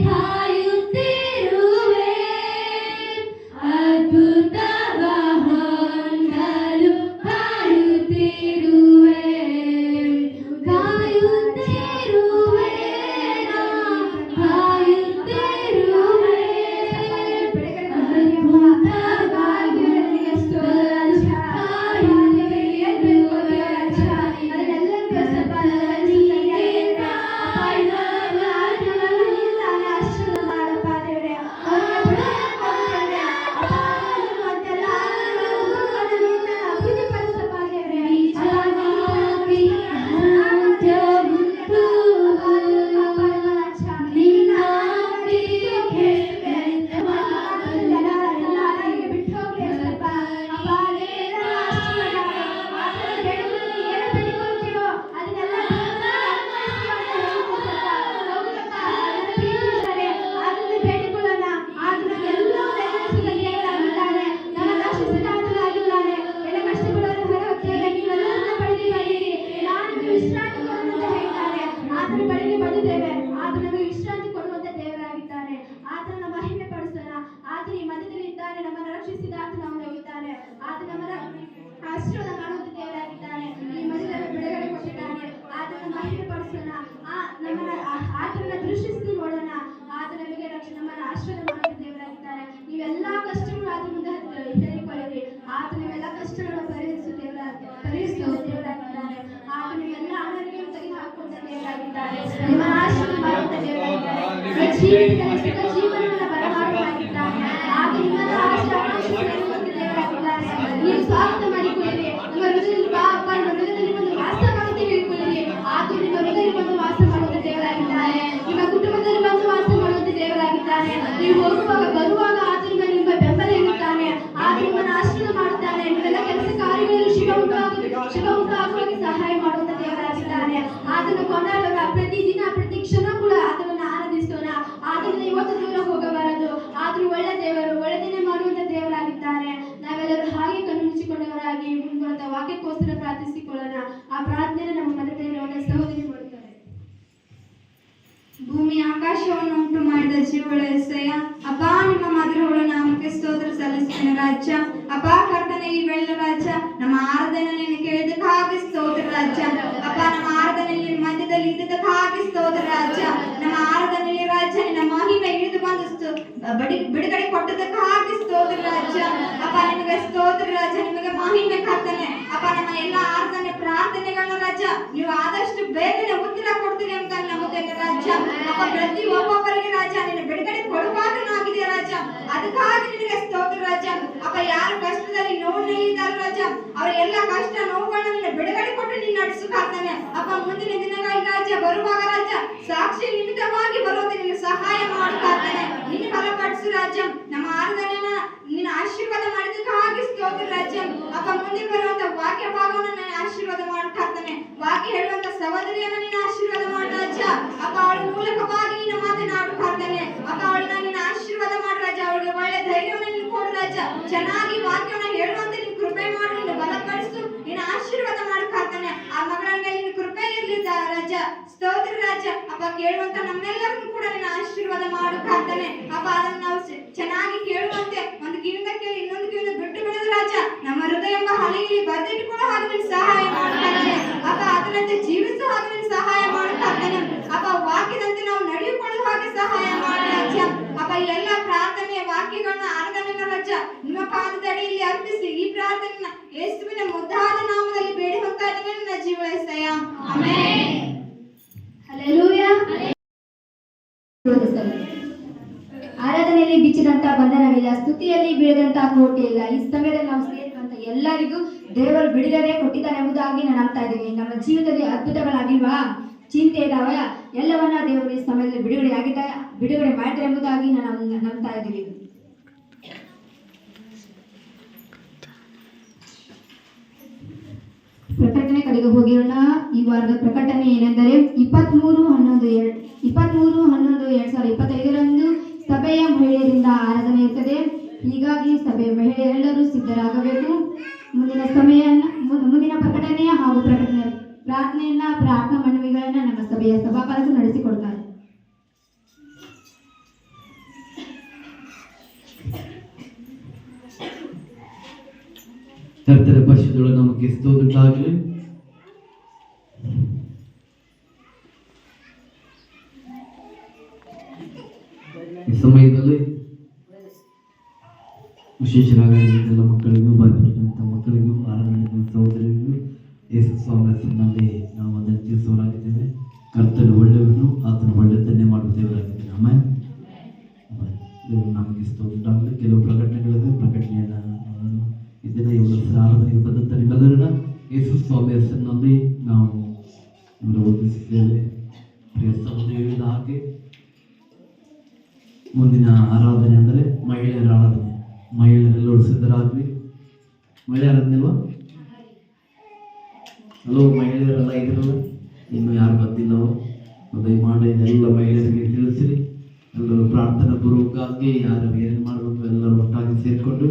ಕಾಯುತ್ತಿರುವೆ ಅದ್ಭುತವ ಹೊಂದಲು ಕಾಯುತ್ತಿರುವೆ ಕಾಯುತ್ತಿರುವೆ ಕಾಯುತ್ತಿರುವೆ ಆಶೀರ್ವಾದ ಮಾಡುವಂತ ದೇವರಾಗಿದ್ದಾನೆ. ಈ ಮಧ್ಯದಲ್ಲಿ ಬಿಡುಗಡೆ ಕೊಟ್ಟಿದ್ದಾನೆ. ಆತನ ಮಹಿಮೆ ಪಡಿಸೋಣ. ಆತನ ದೃಷ್ಟಿಸಿ ನೋಡೋಣ. ಆತ ನಮಗೆ ನಮ್ಮನ್ನ ಆಶೀರ್ವಾದ ಮಾಡುವಂತ ದೇವರಾಗಿದ್ದಾನೆ. ನೀವೆಲ್ಲಾ ಕಷ್ಟಗಳು ಆತ ಮುಂದೆ ಹೇಳಿಕೊಳ್ಳಿರಿ. ಆತ ನೀವೆಲ್ಲ ಕಷ್ಟಗಳನ್ನು ಪರಿಹರಿಸುವ ದೇವರಾಗಿದ್ದಾನೆ. ಆತ ನೀವೆಲ್ಲ ಅನಾರೋಗ್ಯವನ್ನು ತೆಗೆದು ಹಾಕುವಂತ ದೇವರಾಗಿದ್ದಾನೆ. ನಿಮ್ಮ ಆಶೀರ್ವಾದ ಮಾಡುವಂತ ದೇವರಾಗಿದ್ದಾನೆ. ಜೀವನವನ್ನು ಬರಮಾಡುವಾಗಿದ್ದಾನೆ. ಆತ ನಿಮ್ಮನ್ನ ಆಶೀರ್ವಾದ ದೇವರಾಗಿದ್ದಾನೆ. ನೀವು ಸ್ವಾಗತ ಮಾಡಿಕೊಳ್ಳಿರಿ. ನಿಮ್ಮ ಹೃದಯದಲ್ಲಿ ಒಂದು ವಾಸ ಮಾಡುವಂತ ಆತನ ಕೊಂಡಾಡುವ ಪ್ರತಿದಿನ ಪ್ರತಿ ಕ್ಷಣ ಕೂಡ ಆತನನ್ನು ಆರಾಧಿಸೋಣ. ಆತನ ಇವತ್ತು ದೂರ ಹೋಗಬಾರದು. ಆದರೂ ಒಳ್ಳೆ ದೇವರು, ಒಳ್ಳೆದನ್ನೇ ಮಾಡುವಂತ ದೇವರಾಗಿದ್ದಾರೆ. ನಾವೆಲ್ಲರೂ ಹಾಗೆ ಕಣ್ಣು ಮುಚ್ಚಿಕೊಂಡವರಾಗಿ ಮುಂದುವರೆದ ವಾಕ್ಯಕ್ಕೋಸ್ಕರ ಪ್ರಾರ್ಥಿಸಿಕೊಳ್ಳೋಣ. ಆ ಪ್ರಾರ್ಥನೆಯನ್ನು ನಮ್ಮ ಮಧ್ಯದಲ್ಲಿರುವಂತಹ ಸಹೋದರಿ ಮಾಡುತ್ತಾರೆ. ಭೂಮಿ ಆಕಾಶವನ್ನು ಉಂಟು ಮಾಡಿದ ಜೀವಗಳ ಎಸೆಯ ಅಪ್ಪ, ನಿಮ್ಮ ಮಧುರಗಳ ನಾಮಕ್ಕೆ ಸ್ತೋತ್ರ ಸಲ್ಲಿಸ್ತೇನೆ ರಾಜ್ಯ. ಅಪ್ಪ ಕರ್ತನೆ, ಈ ಬೆಳ್ಳ ರಾಜ್ಯ ನಮ್ಮ ಆರಾಧನೆಯನ್ನು ಕೇಳಿದಕ್ಕಾಗಿ ಸ್ತೋತ್ರ ರಾಜ್ಯ. ಅಪ್ಪ, ನಮ್ಮ ಆರಾಧನೆಯಲ್ಲಿ ಮಧ್ಯದಲ್ಲಿ ಇದ್ದದಕ್ಕಾಗಿ ಸ್ತೋತ್ರ ರಾಜ್ಯ. ನಮ್ಮ ಆರಾಧನೆಯಲ್ಲಿ ರಾಜ್ಯ ನಿನ್ನ ಮಹಿಮೆ ಇಳಿದು ಬಂದು ಬಿಡುಗಡೆ ಕೊಟ್ಟದಕ್ಕಾಗಿ ಸ್ತೋತ್ರ ರಾಜ್ಯ. ಅಪ್ಪ, ನಿಮಗೆ ಸ್ತೋತ್ರ ರಾಜ್ಯ, ನಿಮಗೆ ಮಹಿಮೆ ಕರ್ತನೆ. ಅಪ್ಪ, ನಮ್ಮ ಎಲ್ಲ ಆರಾಧನೆ ಪ್ರಾರ್ಥನೆಗಳನ್ನ ರಾಜ್ಯ ನೀವು ಆದಷ್ಟು ಬೇಗನೆ ಉತ್ತರ ಕೊಡ್ತೀರಿ ಅಂತ ನಂಬುತ್ತೇನೆ ರಾಜ್ಯ. ಅಪ್ಪ, ಪ್ರತಿ ಒಬ್ಬೊಬ್ಬರಿಗೆ ರಾಜ್ಯ ನಿನ್ನ ಬಿಡುಗಡೆ ಕೊಡುವಾಗನಾಗಿದೆ ರಾಜ್ಯ. ಅದಕ್ಕಾಗಿ ನಿನಗೆ ಸ್ತೋತ್ರ ರಾಜ್ಯ. ಅಪ್ಪ, ಯಾರು ಕಷ್ಟದಲ್ಲಿ ನೋವಿನಲ್ಲಿದ್ದಾರೆ ರಾಜ್ಯ, ಅವರ ಎಲ್ಲ ಕಷ್ಟ ನೋವುಗಳನ್ನ ನಿನ್ನ ಬಿಡುಗಡೆ ಕೊಟ್ಟು ನೀನು ನಡೆಸು ಕರ್ತನೆ. ಅಪ್ಪ, ಮುಂದಿನ ದಿನಗಳಲ್ಲಿ ರಾಜ್ಯ ಬರುವಾಗ ರಾಜ್ಯ ಸಾಕ್ಷಿ ನಿಮಿತ್ತವಾಗಿ ಬರುವಂತೆ ನಿನ್ನ ಸಹಾಯ ಮಾಡು ಕರ್ತನೆ. ನಿನ್ನ ಬಲಪಡಿಸು ರಾಜ್ಯ. ನಮ್ಮ ಆರಾಧನೆಯನ್ನ ನಿನ್ನ ಆಶೀರ್ವಾದ ಮಾಡಿದಕ್ಕಾಗಿ ಸ್ತೋತ್ರ ರಾಜ್ಯ. ಅಪ್ಪ, ಮುಂದೆ ಬರುವಂತ ವಾಕ್ಯ ಭಾಗವನ್ನು ನಾನು ಆಶೀರ್ವಾದ ಮಾಡು ಕರ್ತನೆ. ವಾಕ್ಯ ಹೇಳುವಂತ ಸಹೋದರಿಯನ್ನ ನಿನ್ನ ಆಶೀರ್ವಾದ ಮಾಡು ರಾಜ್ಯ. ಅಪ್ಪ, ಅವಳ ಮೂಲಕವಾಗಿ ನಿನ್ನ ಮಾತನಾಡು ಕರ್ತನೆ. ಅಪ್ಪ, ಅವಳನ್ನ ನಿನ್ನ ಆಶೀರ್ವಾದ ಮಾಡು ರಾಜ್ಯ. ಅವಳಿಗೆ ಒಳ್ಳೆ ಧೈರ್ಯವನ್ನು ನೀನು ಕೊಡು ರಾಜ್ಯ. ಚೆನ್ನಾಗಿ ವಾಕ್ಯವನ್ನು ಹೇಳುವಂತೆ ನಿನ್ನ ಕೃಪೆ ಮಾಡು, ನಿನ್ನ ಬಲಪಡಿಸು, ನಿನ್ನ ಆಶೀರ್ವಾದ ಮಾಡು ಕರ್ತನೆ. ಆ ಮಗಳ ಮೇಲೆ ನಿನ್ನ ಕೃಪೆ ಇರಲಿ ರಾಜ್ಯ. ಸ್ತೋತ್ರ ರಾಜ್ಯ. ಅಪ್ಪ, ಕೇಳುವಂತ ನಮ್ಮೆಲ್ಲರಿಗೂ ಕೂಡ ನಿನ್ನ ಆಶೀರ್ವಾದ ಮಾಡು ಕರ್ತನೆ. ಅಪ್ಪ, ಅದನ್ನು ನಾವು ಚೆನ್ನಾಗಿ ಕೇಳುವಂತೆ ಒಂದು ಕಿವಿಯಿಂದ ಕೇಳಿ ಇನ್ನೊಂದು ಕಿವಿಯಿಂದ ಬಿಟ್ಟು ಬಿಡೋದು ರಾಜ್ಯ. ನಮ್ಮ ಹೃದಯ ಎಂಬ ಹಲಿಗೆಯಲ್ಲಿ ಬರೆದಿಟ್ಟುಕೊಳ್ಳೋ ಹಾಗೆ ನಿನ್ನ ಸಹಾಯ ಮಾಡು ಕರ್ತನೆ. ಅಪ್ಪ, ಅದರಂತೆ ಜೀವಿಸೋ ಹಾಗೆ ನಿನ್ನ ಸಹಾಯ ಮಾಡು ಕರ್ತನೆ. ಅಪ್ಪ, ವಾಕ್ಯದಂತೆ ನಾವು ನಡೆಯುಕೊಳ್ಳೋ ಹಾಗೆ ಸಹಾಯ ಮಾಡು ರಾಜ್ಯ. ಅಪ್ಪ, ಎಲ್ಲ ಪ್ರಾರ್ಥನೆಯ ವಾಕ್ಯಗಳನ್ನ ಆರಾಧನೆಗಳ ರಾಜ್ಯ ನಿಮ್ಮ ಪಾದದ ಅಡಿಯಲ್ಲಿ ಅರ್ಪಿಸಿ ಈ ಪ್ರಾರ್ಥನೆಯನ್ನ ಯೇಸುವಿನ ಮುದ್ದಾದ ನಾಮದಲ್ಲಿ ಬೇಡಿ ಹೋಗ್ತಾ ಇದ್ದೇನೆ ನನ್ನ ಜೀವ ಏಸಯ್ಯ. ಆಮೆನ್. ಹಲ್ಲೆಲೂಯಾ. ಆರಾಧನೆಯಲ್ಲಿ ಬಿಚ್ಚಿದಂತ ಬಂಧನವಿಲ್ಲ, ಸ್ತುತಿಯಲ್ಲಿ ಬೀಳದಂತ ಕೋಟೆ ಇಲ್ಲ. ಈ ಸಮಯದಲ್ಲಿ ನಾವು ಸೇರಿರುವಂತ ಎಲ್ಲರಿಗೂ ದೇವರು ಬಿಡುಗಡೆ ಕೊಟ್ಟಿದ್ದಾನೆ ಎಂಬುದಾಗಿ ನಾನು ನಂಬ್ತಾ ಇದ್ದೀವಿ. ನಮ್ಮ ಜೀವಿತದಲ್ಲಿ ಅದ್ಭುತಗಳಾಗಿಲ್ವಾ, ಚಿಂತೆ ಇದಾವ, ಎಲ್ಲವನ್ನ ದೇವರು ಈ ಸಮಯದಲ್ಲಿ ಬಿಡುಗಡೆ ಮಾಡಿದ್ದಾರೆ ಎಂಬುದಾಗಿ ನಾನು ನಂಬ್ತಾ ಇದ್ದೀವಿ. ಪ್ರಕಟಣೆ ಕಡೆಗೆ ಹೋಗಿರೋಣ. ಈ ವಾರದ ಪ್ರಕಟಣೆ ಏನೆಂದರೆ 23/11/2025 ಸಭೆಯ ಮಹಿಳೆಯರಿಂದ ಆರಾಧನೆ ಇರ್ತದೆ. ಹೀಗಾಗಿ ಸಭೆಯ ಮಹಿಳೆಯರೆಲ್ಲರೂ ಸಿದ್ಧರಾಗಬೇಕು. ಮುಂದಿನ ಪ್ರಕಟಣೆಯ ಹಾಗೂ ಪ್ರಾರ್ಥನೆಯನ್ನ ಪ್ರಾರ್ಥನಾ ಮನವಿಗಳನ್ನ ನಮ್ಮ ಸಭೆಯ ಸಭಾಪಾಲಕರು ನಡೆಸಿಕೊಡ್ತಾರೆ. ಕರ್ತನ ಪರಿಶುದ್ಧ ನಮಗೆ ಸ್ತೋತ್ರವಾಗಲಿ. ಈ ಸಮಯದಲ್ಲಿ ವಿಶೇಷವಾಗಿ ಎಲ್ಲ ಮಕ್ಕಳಿಗೂ ಭಯಪಡುವಂಥ ಮಕ್ಕಳಿಗೂ ಆರಾಧನೆ ಸಹೋದರಿಗೂ ಯೇಸು ಸ್ವಾಮಿ ಹೆಸರಿನಲ್ಲಿ ನಾವು ಅದನ್ನು ತಿಳಿಸುವವರಾಗಿದ್ದೇವೆ. ಕರ್ತನ ಒಳ್ಳೆಯವನು, ಆತನ ಒಳ್ಳೆಯದನ್ನೇ ಮಾಡುವ ದೇವರಾಗಿದ್ದೇನೆ. ಆಮೇಲೆ ದೇವರು ನಮಗೆ ಸ್ತೋತ್ರವಾಗಲಿ. ಕೆಲವು ಪ್ರಕಟಣೆಗಳಿವೆ, ಪ್ರಕಟಣೆಯನ್ನು ಇದನ್ನ ಇವರು ಆರಾಧನೆಗೆ ಬಂದಂಥ ನಿಮ್ಮೆಲ್ಲರನ್ನ ಯೇಸು ಸ್ವಾಮಿ ಹೆಸರಿನಲ್ಲಿ ನಾವು ಓದಿಸಿದ್ದೇವೆ. ಪ್ರಿಯ ಸಹೋದರಿ ಹೇಳಿದ ಹಾಗೆ ಮುಂದಿನ ಆರಾಧನೆ ಅಂದರೆ ಮಹಿಳೆಯರ ಆರಾಧನೆ. ಮಹಿಳೆಯರೆಲ್ಲರೂ ಸಿದ್ಧರಾಗ್ಲಿ. ಮಹಿಳೆ ಆರಾಧನೆ ಅಲ್ವಾ? ಹಲೋ, ಮಹಿಳೆಯರೆಲ್ಲ ಇದ್ರಲ್ಲ, ಇನ್ನು ಯಾರು ಬಂದಿಲ್ಲವೋ ದಯಮಾಡಿ ಎಲ್ಲ ಮಹಿಳೆಯರಿಗೆ ತಿಳಿಸಿರಿ. ಎಲ್ಲರೂ ಪ್ರಾರ್ಥನಾ ಪೂರ್ವಕವಾಗಿ ಯಾರು ಏನೇನು ಮಾಡಬೇಕು ಎಲ್ಲರೂ ಒಟ್ಟಾಗಿ ಸೇರಿಕೊಂಡು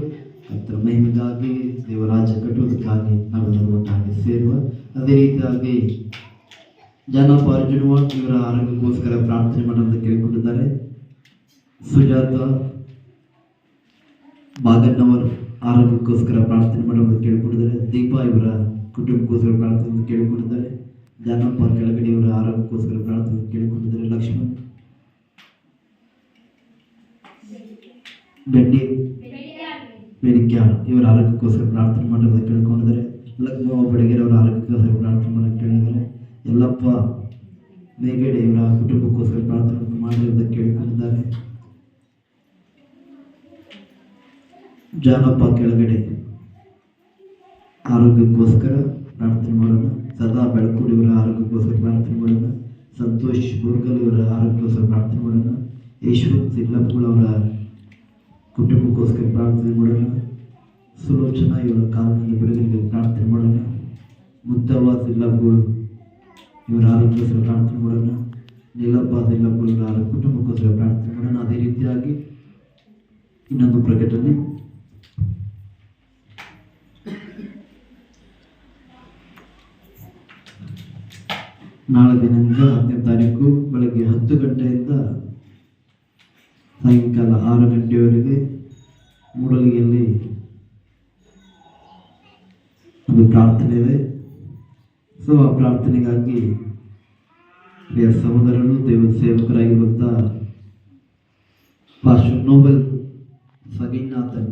ಕರ್ತನ ಮಹಿಮೆಗಾಗಿ ದೇವರಾಜ್ಯ ಕಟ್ಟುವುದಕ್ಕಾಗಿ ನಾವೆಲ್ಲರೂ ಒಟ್ಟಾಗಿ ಸೇರುವ. ಅದೇ ರೀತಿಯಾಗಿ ಜನಪ್ಪ ಅರ್ಜುನವಾಡ್ ಇವರ ಆರೋಗ್ಯಕ್ಕೋಸ್ಕರ ಪ್ರಾರ್ಥನೆ ಮಾಡೋದು ಕೇಳಿಕೊಂಡಿದ್ದಾರೆ. ಸುಜಾತ ಬಾಗಣ್ಣವರ್ ಆರೋಗ್ಯಕ್ಕೋಸ್ಕರ ಪ್ರಾರ್ಥನೆ ಮಾಡೋದು ಕೇಳಿಕೊಂಡಿದ್ದಾರೆ. ದೀಪಾ ಇವರ ಕುಟುಂಬಕ್ಕೋಸ್ಕರ ಪ್ರಾರ್ಥನೆ ಕೇಳಿಕೊಂಡಿದ್ದಾರೆ. ಜನಪ್ಪ ಕೆಳಗಡೆ ಇವರ ಆರೋಗ್ಯಕ್ಕೋಸ್ಕರ ಪ್ರಾರ್ಥನೆ ಕೇಳಿಕೊಂಡಿದ್ದಾರೆ. ಲಕ್ಷ್ಮಣ್ ಬೆಳಿಗ್ಗೆ ಇವರ ಆರೋಗ್ಯಕ್ಕೋಸ್ಕರ ಪ್ರಾರ್ಥನೆ ಮಾಡೋದು ಕೇಳ್ಕೊಂಡಿದ್ದಾರೆ. ಲಕ್ಷ್ಮಮ್ಮ ಬಡಗೇರಿ ಅವರ ಆರೋಗ್ಯಕ್ಕೋಸ್ಕರ ಪ್ರಾರ್ಥನೆ ಮಾಡೋದು ಕೇಳಿದ್ದಾರೆ. ಯಲ್ಲಪ್ಪ ಮೇಗಡೆ ಇವರ ಕುಟುಂಬಕ್ಕೋಸ್ಕರ ಪ್ರಾರ್ಥನೆ ಮಾಡಿರೋದಕ್ಕೆ ಕೇಳಿಕೊಂಡಿದ್ದಾರೆ. ಜಾನಪ್ಪ ಕೆಳಗಡೆ ಆರೋಗ್ಯಕ್ಕೋಸ್ಕರ ಪ್ರಾರ್ಥನೆ ಮಾಡೋಣ. ಸದಾ ಬೆಳಕೂಡಿ ಇವರ ಆರೋಗ್ಯಕ್ಕೋಸ್ಕರ ಪ್ರಾರ್ಥನೆ ಮಾಡೋಣ. ಸಂತೋಷ್ ಬುರ್ಗಲ್ ಇವರ ಆರೋಗ್ಯಕ್ಕೋಸ್ಕರ ಪ್ರಾರ್ಥನೆ ಮಾಡೋಣ. ಯಶವಂತ್ ಸಿಗ್ಲಪ್ಪಗಳು ಅವರ ಕುಟುಂಬಕ್ಕೋಸ್ಕರ ಪ್ರಾರ್ಥನೆ ಮಾಡೋಣ. ಸುಲೋಚನಾ ಇವರ ಕಾಲದಿಂದ ಬಿಡುಗಡೆಗೆ ಪ್ರಾರ್ಥನೆ ಮಾಡೋಣ. ಮುತ್ತವ್ವ ಸಿಗ್ಲಪ್ಪಗಳು ಇವರ ಆರೋಗ್ಯಕ್ಕೋಸ್ಕರ ಪ್ರಾರ್ಥನೆ ಮಾಡೋಣ. ನಿಲ್ಲಪ್ಪ ಇವರ ಕುಟುಂಬಕ್ಕೋಸ್ಕರ ಪ್ರಾರ್ಥನೆ ಮಾಡೋಣ. ಅದೇ ರೀತಿಯಾಗಿ ಇನ್ನೊಂದು ಪ್ರಕಟಣೆ, ನಾಳೆ ದಿನಾಂಕ 10ನೇ ತಾರೀಕು ಬೆಳಗ್ಗೆ 10 ಗಂಟೆಯಿಂದ ಸಾಯಂಕಾಲ 6 ಗಂಟೆಯವರೆಗೆ ಮೂಡಲಿಗೆಯಲ್ಲಿ ಒಂದು ಪ್ರಾರ್ಥನೆ ಇದೆ. ಸೊ ಆ ಪ್ರಾರ್ಥನೆಗಾಗಿ ಸಹೋದರರು, ದೇವರ ಸೇವಕರಾಗಿರುವಂಥ pastor Noble Saginathan,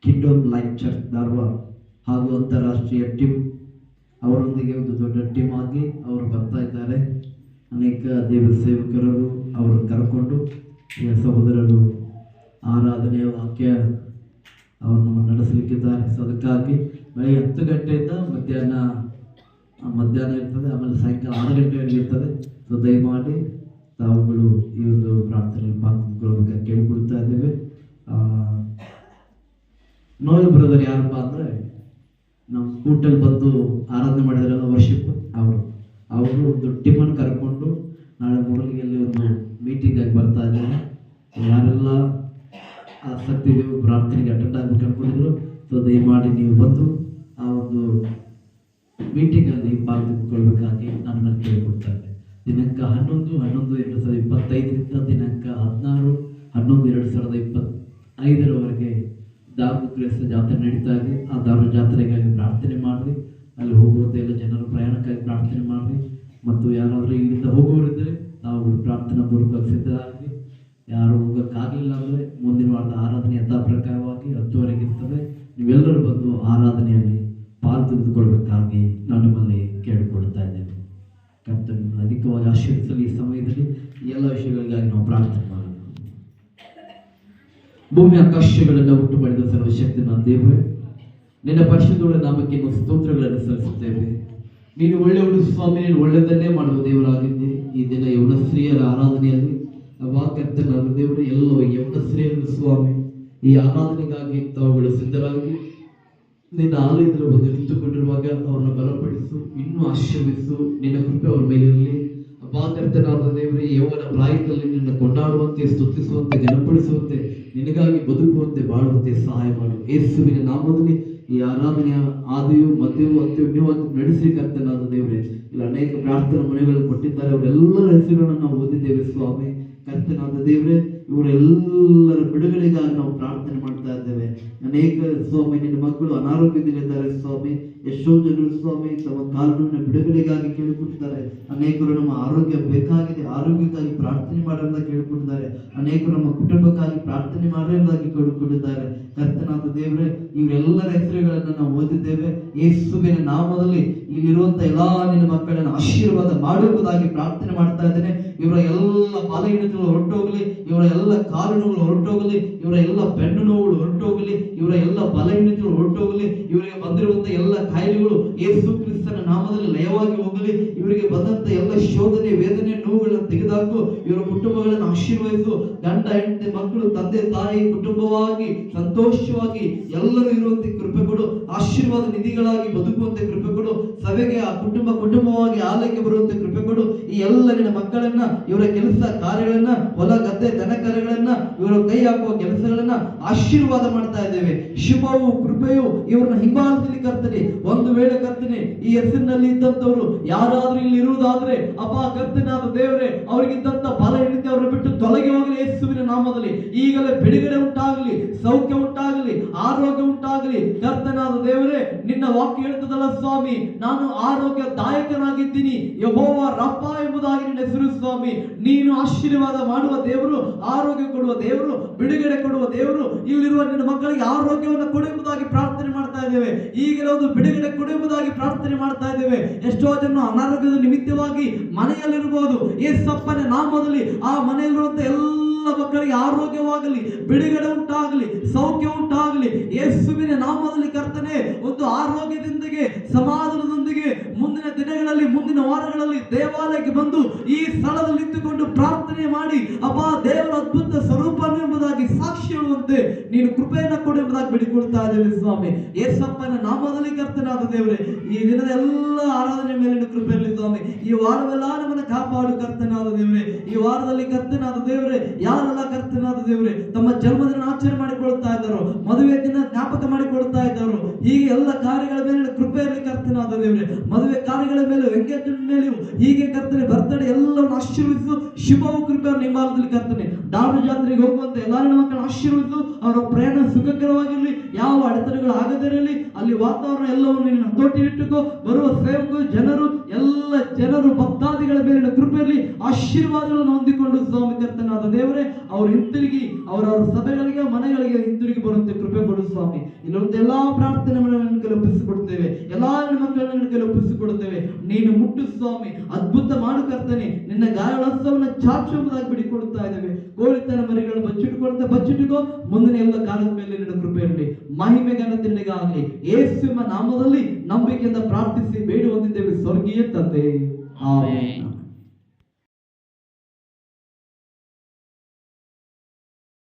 kingdom life church Dharwad ಹಾಗೂ ಅಂತಾರಾಷ್ಟ್ರೀಯ ಟೀಮ್ ಅವರೊಂದಿಗೆ ಒಂದು ದೊಡ್ಡ ಟೀಮ್ ಆಗಿ ಅವರು ಬರ್ತಾ ಇದ್ದಾರೆ. ಅನೇಕ ದೇವರ ಸೇವಕರು ಅವರು ಕರ್ಕೊಂಡು ಸಹೋದರರು ಆರಾಧನೆಯ ವಾಕ್ಯ ಅವರನ್ನು ನಡೆಸಲಿಕ್ಕಿದ್ದಾರೆ. ಸೊ ಅದಕ್ಕಾಗಿ ಬೆಳಗ್ಗೆ 10 ಗಂಟೆಯಿಂದ ಮಧ್ಯಾಹ್ನ ಇರ್ತದೆ, ಆಮೇಲೆ ಸಾಯಂಕಾಲ 6 ಗಂಟೆವರೆಗೆ ಇರ್ತದೆ. ಸೊ ದಯಮಾಡಿ ತಾವುಗಳು ಈ ಒಂದು ಪ್ರಾರ್ಥನೆ ಪಾಲ್ಗೊಳ್ಳಬೇಕಾಗಿ ಕೇಳಿಕೊಳ್ತಾ ಇದ್ದೇವೆ. ನೋಯಲ್ ಬ್ರದರ್ ಯಾರಪ್ಪ ಅಂದರೆ ನಮ್ಮ ಕೂಟಲ್ಲಿ ಬಂದು ಆರಾಧನೆ ಮಾಡಿದಾರಲ್ಲ ವರ್ಷಿಪ್, ಅವರು ಒಂದು ಟೀಮನ್ನು ಕರ್ಕೊಂಡು ನಾಳೆ ಮೂಡಲಿಗೆಯಲ್ಲಿ ಒಂದು ಮೀಟಿಂಗ್ ಆಗಿ ಬರ್ತಾ ಇದ್ದಾರೆ. ಯಾರೆಲ್ಲ ಆಸಕ್ತಿ ಇದೆಯೋ ಪ್ರಾರ್ಥನೆಗೆ ಅಟೆಂಡ್ ಆಗಬೇಕು ಅನ್ಕೊಂಡಿದ್ರು, ಸೊ ದಯಮಾಡಿ ನೀವು ಬಂದು ಆ ಒಂದು ಮೀಟಿಂಗಲ್ಲಿ ಪಾಲ್ಗೊಳ್ಬೇಕಾಗಿ ನಾನು ಕೇಳಿಕೊಡ್ತಾ ಇದ್ದೆ. ದಿನಾಂಕ 11/11/2025 ದಿನಾಂಕ 16/11/2025 ದಾರು ಕ್ರೈಸ್ತ ಜಾತ್ರೆ ನಡೀತಾ ಇದೆ. ಆ ದಾರು ಜಾತ್ರೆಗಾಗಿ ಪ್ರಾರ್ಥನೆ ಮಾಡಿರಿ. ಅಲ್ಲಿ ಹೋಗುವಂತೆಲ್ಲ ಜನರು ಪ್ರಯಾಣಕ್ಕಾಗಿ ಪ್ರಾರ್ಥನೆ ಮಾಡಿರಿ. ಮತ್ತು ಯಾರಾದರೂ ಇಲ್ಲಿಂದ ಹೋಗೋರಿದ್ದರೆ ನಾವು ಪ್ರಾರ್ಥನಾ ಪೂರ್ವಕವಾಗಿ ಸಿದ್ಧರಾಗಿ, ಯಾರು ಹೋಗೋಕ್ಕಾಗಲಿಲ್ಲ ಅಂದರೆ ಮುಂದಿನ ವಾರದ ಆರಾಧನೆ ಯಥಾ ಪ್ರಕಾರವಾಗಿ 10 ಇರ್ತದೆ. ನೀವೆಲ್ಲರೂ ಬಂದು ಆರಾಧನೆಯಲ್ಲಿ ಪಾಲು ತೆಗೆದುಕೊಳ್ಬೇಕಾಗಿ ನಾನು ನಿಮ್ಮಲ್ಲಿ ಕೇಳಿಕೊಳ್ತಾ ಇದ್ದೇನೆ. ಕರ್ತನು ಅಧಿಕವಾಗಿ ಆಶೀರ್ವಿಸಲಿ. ಈ ಸಮಯದಲ್ಲಿ ಎಲ್ಲ ವಿಷಯಗಳಿಗಾಗಿ ನಾವು ಪ್ರಾರ್ಥನೆ ಮಾಡೋಣ. ಭೂಮಿ ಆಕಾಶಗಳೆಲ್ಲ ಉಂಟು ಮಾಡಿದ ಸರ್ವಶಕ್ತಿ ನನ್ನ ದೇವರೇ, ನಿನ್ನ ಪರಿಶುದ್ಧಗಳ ನಾಮಕ್ಕೆ ನಾವು ಸ್ತೋತ್ರಗಳನ್ನು ಸಲ್ಲಿಸುತ್ತೇವೆ. ನೀನು ಒಳ್ಳೆಯವಳು ಸ್ವಾಮಿ, ನೀನು ಒಳ್ಳೆಯದನ್ನೇ ಮಾಡುವ ದೇವರಾಗಿದ್ದೆ. ಈ ದಿನ ಯೌವನ ಸ್ತ್ರೀಯರ ಆರಾಧನೆಯಲ್ಲಿ ಕರ್ತನಾದ ದೇವರು ಎಲ್ಲ ಯೌವನ ಸ್ತ್ರೀಯರು ಸ್ವಾಮಿ ಈ ಆರಾಧನೆಗಾಗಿ ತಾವುಗಳು ಸಿದ್ಧರಾಗಿ ನಿನ್ನ ಆಲಯದಲ್ಲಿ ಬಂದು ನಿಂತುಕೊಂಡಿರುವಾಗ ಅವ್ರನ್ನ ಬಲಪಡಿಸು, ಇನ್ನೂ ಆಶೀರ್ವಿಸು. ನಿನ್ನ ಕೃಪೆ ಅವ್ರ ಮೇಲಿರಲಿ. ಕರ್ತನಾದ ದೇವರೇ, ಯೌವನ ಪ್ರಾಯದಲ್ಲಿ ನಿನ್ನ ಕೊಂಡಾಡುವಂತೆ, ಸ್ತುತಿಸುವಂತೆ, ಘನಪಡಿಸುವಂತೆ, ನಿನಗಾಗಿ ಬದುಕುವಂತೆ, ಬಾಳುವಂತೆ ಸಹಾಯ ಮಾಡು. ಯೇಸುವಿನ ನಾಮದಲ್ಲಿ ಈ ಆರಾಧನೆಯ ಆದಿಯು ಮಧ್ಯವೂ ಅಂತ್ಯವಾಗಿ ನಡೆಸಿ ಕರ್ತನಾದ ದೇವರೇ. ಇಲ್ಲಿ ಅನೇಕ ಪ್ರಾರ್ಥನಾ ಮನೆಗಳು ಕೊಟ್ಟಿದ್ದಾರೆ, ಅವರೆಲ್ಲರ ಹೆಸರುಗಳನ್ನು ನಾವು ಓದಿದ್ದೇವೆ ಸ್ವಾಮಿ. ಕರ್ತನಾದ ದೇವರೇ, ಇವರೆಲ್ಲರ ಬಿಡುಗಡೆಗಾಗಿ ನಾವು ಪ್ರಾರ್ಥನೆ ಮಾಡ್ತಾ ಇದ್ದೇವೆ. ಅನೇಕ ಸ್ವಾಮಿ ನಿನ್ನ ಮಕ್ಕಳು ಅನಾರೋಗ್ಯದಲ್ಲಿದ್ದಾರೆ ಸ್ವಾಮಿ. ಎಷ್ಟೋ ಜನರು ಸ್ವಾಮಿ ತಮ್ಮ ಕಾನೂನಿನ ಬಿಡುಗಡೆಗಾಗಿ ಕೇಳಿಕೊಟ್ಟಿದ್ದಾರೆ. ಅನೇಕರು ನಮ್ಮ ಆರೋಗ್ಯ ಬೇಕಾಗಿದೆ, ಆರೋಗ್ಯಕ್ಕಾಗಿ ಪ್ರಾರ್ಥನೆ ಮಾಡೋದ ಕೇಳಿಕೊಂಡಿದ್ದಾರೆ. ಅನೇಕರು ನಮ್ಮ ಕುಟುಂಬಕ್ಕಾಗಿ ಪ್ರಾರ್ಥನೆ ಮಾಡೋದಾಗಿ ಕೇಳಿಕೊಂಡಿದ್ದಾರೆ. ಕರ್ತನಾದ ದೇವರೇ, ಇವರೆಲ್ಲರ ಹೆಸರುಗಳನ್ನು ನಾವು ಓದಿದ್ದೇವೆ. ಯೇಸುವಿನ ನಾಮದಲ್ಲಿ ಇಲ್ಲಿರುವಂತ ಎಲ್ಲಾ ನಿನ್ನ ಮಕ್ಕಳನ್ನು ಆಶೀರ್ವಾದ ಮಾಡುವುದಾಗಿ ಪ್ರಾರ್ಥನೆ ಮಾಡ್ತಾ ಇದ್ದೇನೆ. ಇವರ ಎಲ್ಲ ಬಲಹೀನತೆಗಳು ಹೊರಟೋಗಲಿ, ಇವರ ಎಲ್ಲ ಕಾಲುಗಳು ಹೊರಟೋಗಲಿ, ಇವರ ಎಲ್ಲ ಬೆನ್ನು ನೋವುಗಳು ಹೊರಟೋಗಲಿ, ಇವರ ಎಲ್ಲ ಬಲಹೀನತೆಗಳು ಹೊರಟೋಗಲಿ. ಇವರಿಗೆ ಬಂದಿರುವಂತ ಎಲ್ಲ ಕಾಯಿಲೆಗಳು ಯೇಸು ಕ್ರಿಸ್ತನ ನಾಮದಲ್ಲಿ ಲಯವಾಗಿ ಹೋಗಲಿ. ಇವರಿಗೆ ಬಂದಂತ ಎಲ್ಲ ಶೋಧನೆ, ವೇದನೆ, ನೋವುಗಳನ್ನು ತೆಗೆದುಹಾಕು. ಇವರ ಕುಟುಂಬಗಳನ್ನು ಆಶೀರ್ವದಿಸು. ಗಂಡ ಹೆಂಡತಿ ಮಕ್ಕಳು, ತಂದೆ ತಾಯಿ ಕುಟುಂಬವಾಗಿ ಸಂತೋಷವಾಗಿ ಎಲ್ಲರೂ ಇರುವಂತೆ ಕೃಪೆ ಕೊಡು. ಆಶೀರ್ವಾದ ನಿಧಿಗಳಾಗಿ ಬದುಕುವಂತೆ ಕೃಪೆ ಕೊಡು. ಸಭೆಗೆ ಆ ಕುಟುಂಬವಾಗಿ ಆಲಯಕ್ಕೆ ಬರುವಂತೆ ಕೃಪೆ ಕೊಡು. ಈ ಎಲ್ಲ ನಿನ್ನ ಮಕ್ಕಳನ್ನ, ಇವರ ಕೆಲಸ ಕಾರ್ಯಗಳನ್ನ, ಹೊಲ ಗದ್ದೆ ದನ ಕರುಗಳನ್ನ, ಇವರ ಕೈ ಹಾಕುವ ಕೆಲಸಗಳನ್ನ ಆಶೀರ್ವಾದ ಮಾಡ್ತಾ ಇದ್ದೇವೆ. ಶುಭವು ಕೃಪೆಯು ಇವ್ರನ್ನ ಹಿಂಬಾಲಿಸಲಿ ಕರ್ತನೆ. ಒಂದು ವೇಳೆ ಕರ್ತನೆ ಈ ಹೆಸರಿನಲ್ಲಿ ಇದ್ದಂತವ್ರು ಯಾರಾದ್ರೂ ಇಲ್ಲಿ ಇರುವುದಾದ್ರೆ ಅಪ್ಪ ಕರ್ತನಾದ ದೇವರೇ, ಅವರಿಗಿದ್ದಂತ ಬಲಹೀನತೆ ಅವರ ಬಿಟ್ಟು ತೊಲಗಿ ಹೋಗಲಿ ಯೇಸುವಿನ ನಾಮದಲ್ಲಿ. ಈಗಲೇ ಬಿಡುಗಡೆ ಉಂಟಾಗಲಿ, ಸೌಖ್ಯ ಉಂಟಾಗಲಿ, ಆರೋಗ್ಯ ಉಂಟಾಗಲಿ. ಕರ್ತನಾದ ದೇವರೇ, ನಿನ್ನ ವಾಕ್ಯ ಹೇಳ್ತದಲ್ಲ ಸ್ವಾಮಿ, ನಾನು ಆರೋಗ್ಯದಾಯಕನಾಗಿದ್ದೀನಿ, ಯೆಹೋವ ರಫ ಎಂಬುದಾಗಿ ನಿನ್ನ ಹೆಸರು ಸ್ವಾಮಿ. ನೀನು ಆಶೀರ್ವಾದ ಮಾಡುವ ದೇವರು, ಆರೋಗ್ಯ ಕೊಡುವ ದೇವರು, ಬಿಡುಗಡೆ ಕೊಡುವ ದೇವರು. ಇಲ್ಲಿರುವ ನಿನ್ನ ಮಕ್ಕಳಿಗೆ ಆರೋಗ್ಯವನ್ನು ಕೊಡುವುದಾಗಿ ಪ್ರಾರ್ಥನೆ ಮಾಡ್ತಾ ಇದ್ದೇವೆ. ಈಗಲೇ ಒಂದು ಬಿಡುಗಡೆ ಕೊಡುವುದಾಗಿ ಪ್ರಾರ್ಥನೆ ಮಾಡ್ತಾ ಇದ್ದೇವೆ. ಎಷ್ಟೋ ಜನ ಅನಾರೋಗ್ಯದ ನಿಮಿತ್ತವಾಗಿ ಮನೆಯಲ್ಲಿರಬಹುದು. ಯೇಸಪ್ಪನ ನಾಮದಲ್ಲಿ ಆ ಮನೆಯಲ್ಲಿರುವಂತ ಎಲ್ಲ ಮಕ್ಕಳಿಗೆ ಆರೋಗ್ಯವಾಗಲಿ, ಬಿಡುಗಡೆ ಉಂಟಾಗಲಿ, ಸೌಖ್ಯ ಉಂಟಾಗಲಿ ಯೇಸುವಿನ ನಾಮದಲ್ಲಿ ಕರ್ತನೆ. ಒಂದು ಆರೋಗ್ಯದೊಂದಿಗೆ, ಸಮಾಧಾನದೊಂದಿಗೆ ಮುಂದಿನ ದಿನಗಳಲ್ಲಿ, ಮುಂದಿನ ವಾರಗಳಲ್ಲಿ ದೇವಾಲಯಕ್ಕೆ ಬಂದು ಈ ಸ್ಥಳದಲ್ಲಿ ನಿಂತುಕೊಂಡು ಪ್ರಾರ್ಥನೆ ಮಾಡಿ ಅಪ್ಪ ದೇವರ ಅದ್ಭುತ ಸ್ವರೂಪ ಎಂಬುದಾಗಿ ಸಾಕ್ಷಿ ಹೇಳುವಂತೆ ನೀನು ಕೃಪೆಯನ್ನು ಕೊಡು ಎಂಬುದಾಗಿ ಬೇಡಿಕೊಳ್ತಾ ಇದ್ದೇವೆ ಸ್ವಾಮಿ. ಯೇಸಪ್ಪನ ನಾಮದಲ್ಲಿ ಕರ್ತನಾದ ದೇವರೇ, ಈ ದಿನದ ಎಲ್ಲ ಆರಾಧನೆ ಮೇಲೆ ಕೃಪೆಯಲ್ಲಿ ಸ್ವಾಮಿ. ಈ ವಾರವೆಲ್ಲ ನಮ್ಮನ್ನು ಕಾಪಾಡು ಕರ್ತನಾದ ದೇವರೇ. ಈ ವಾರದಲ್ಲಿ ಕರ್ತನಾದ ದೇವರೇ, ಯಾರೆಲ್ಲ ಕರ್ತನಾದ ದೇವರೇ ತಮ್ಮ ಜನ್ಮದಿನ ಆಚರಣೆ ಮಾಡಿಕೊಳ್ತಾ ಇದ್ದಾರೋ, ಮದುವೆ ದಿನ ಜ್ಞಾಪಕ ಮಾಡಿಕೊಳ್ತಾ ಇದ್ದಾರೋ, ಹೀಗೆ ಎಲ್ಲ ಕಾರ್ಯಗಳ ಮೇಲೆ ಕೃಪೆಯಲ್ಲಿ ಕರ್ತನಾದ ದೇವರೇ, ಮದುವೆ ಕಾರ್ಯಗಳ ಮೇಲೆ, ಎಂಗೇಜ್ಮೆಂಟ್ ಮೇಲೆಯೂ ಹೀಗೆ ಕರ್ತನೆ ಬರ್ತಡೆ ಎಲ್ಲವನ್ನು ಆಶೀರ್ವಿಸು. ಶುಭವು ಕೃಪೆ ನಿಂಬಾಲದಲ್ಲಿ ಕರ್ತನೆ. ದಾರು ಜಾತ್ರೆಗೆ ಹೋಗುವಂತ ಎಲ್ಲ ನನ್ನ ಮಕ್ಕಳನ್ನು ಆಶೀರ್ವಿಸು. ಅವರ ಪ್ರಯಾಣ ಸುಖಕರವಾಗಿರಲಿ, ಯಾವ ಅಡೆತಡೆಗಳು ಆಗದಿರಲಿ. ಅಲ್ಲಿ ವಾತಾವರಣ ಎಲ್ಲವನ್ನು ನೀನು ಹತೋಟಿಯಲ್ಲಿಟ್ಟುಕೋ. ಬರುವ ಸೇವಕರು, ಜನರು, ಎಲ್ಲ ಜನರು ಭಕ್ತಾದಿಗಳ ಮೇಲಿನ ಕೃಪೆಯಲ್ಲಿ ಆಶೀರ್ವಾದಗಳನ್ನು ಹೊಂದಿಕೊಂಡು ಸ್ವಾಮಿ ಕರ್ತನಾದ ದೇವರೇ ಅವರು ಹಿಂತಿರುಗಿ ಅವರವರ ಸಭೆಗಳಿಗೆ, ಮನೆಗಳಿಗೆ ಹಿಂತಿರುಗಿ ಬರುವಂತೆ ಕೃಪೆ ಕೊಡು ಸ್ವಾಮಿ. ಇಲ್ಲೊಂದು ಎಲ್ಲಾ ಪ್ರಾರ್ಥನೆಗಳನ್ನು ಒಪ್ಪಿಸಿಕೊಡ್ತೇವೆ, ಎಲ್ಲಾ ನನ್ನ ಮಕ್ಕಳನ್ನು ಒಪ್ಪಿಸಿಕೊಡುತ್ತೇವೆ. ನೀನು ಮುಟ್ಟು ಸ್ವಾಮಿ, ಅದ್ಭುತ ಮಾಡು ಕರ್ತನೆ. ನಿನ್ನ ಗಾಯಗಳ ಹಸ್ತವನ್ನು ಚಾಚುವುದಾಗಿ ಬಿಡಿಕೊಡುತ್ತಾ ಇದ್ದೇವೆ. ಕೋಳಿತನ ಮರಿಗಳನ್ನು ಬಚ್ಚಿಟ್ಟುಕೋ. ಮುಂದಿನ ಎಲ್ಲ ಕಾಲದ ಮೇಲೆ ನಿನ್ನ ಕೃಪೆ ಇರಲಿ. ಮಹಿಮೆ ಘನತೆಗಾಗಲಿ ಯೇಸುವಿನ ನಾಮದಲ್ಲಿ ನಂಬಿಕೆಯಿಂದ ಪ್ರಾರ್ಥಿಸಿ ಬೇಡಿ ಹೊಂದಿದ್ದೇವೆ ಸ್ವರ್ಗೀಯ ತಂದೆ. ಆಮೆನ್.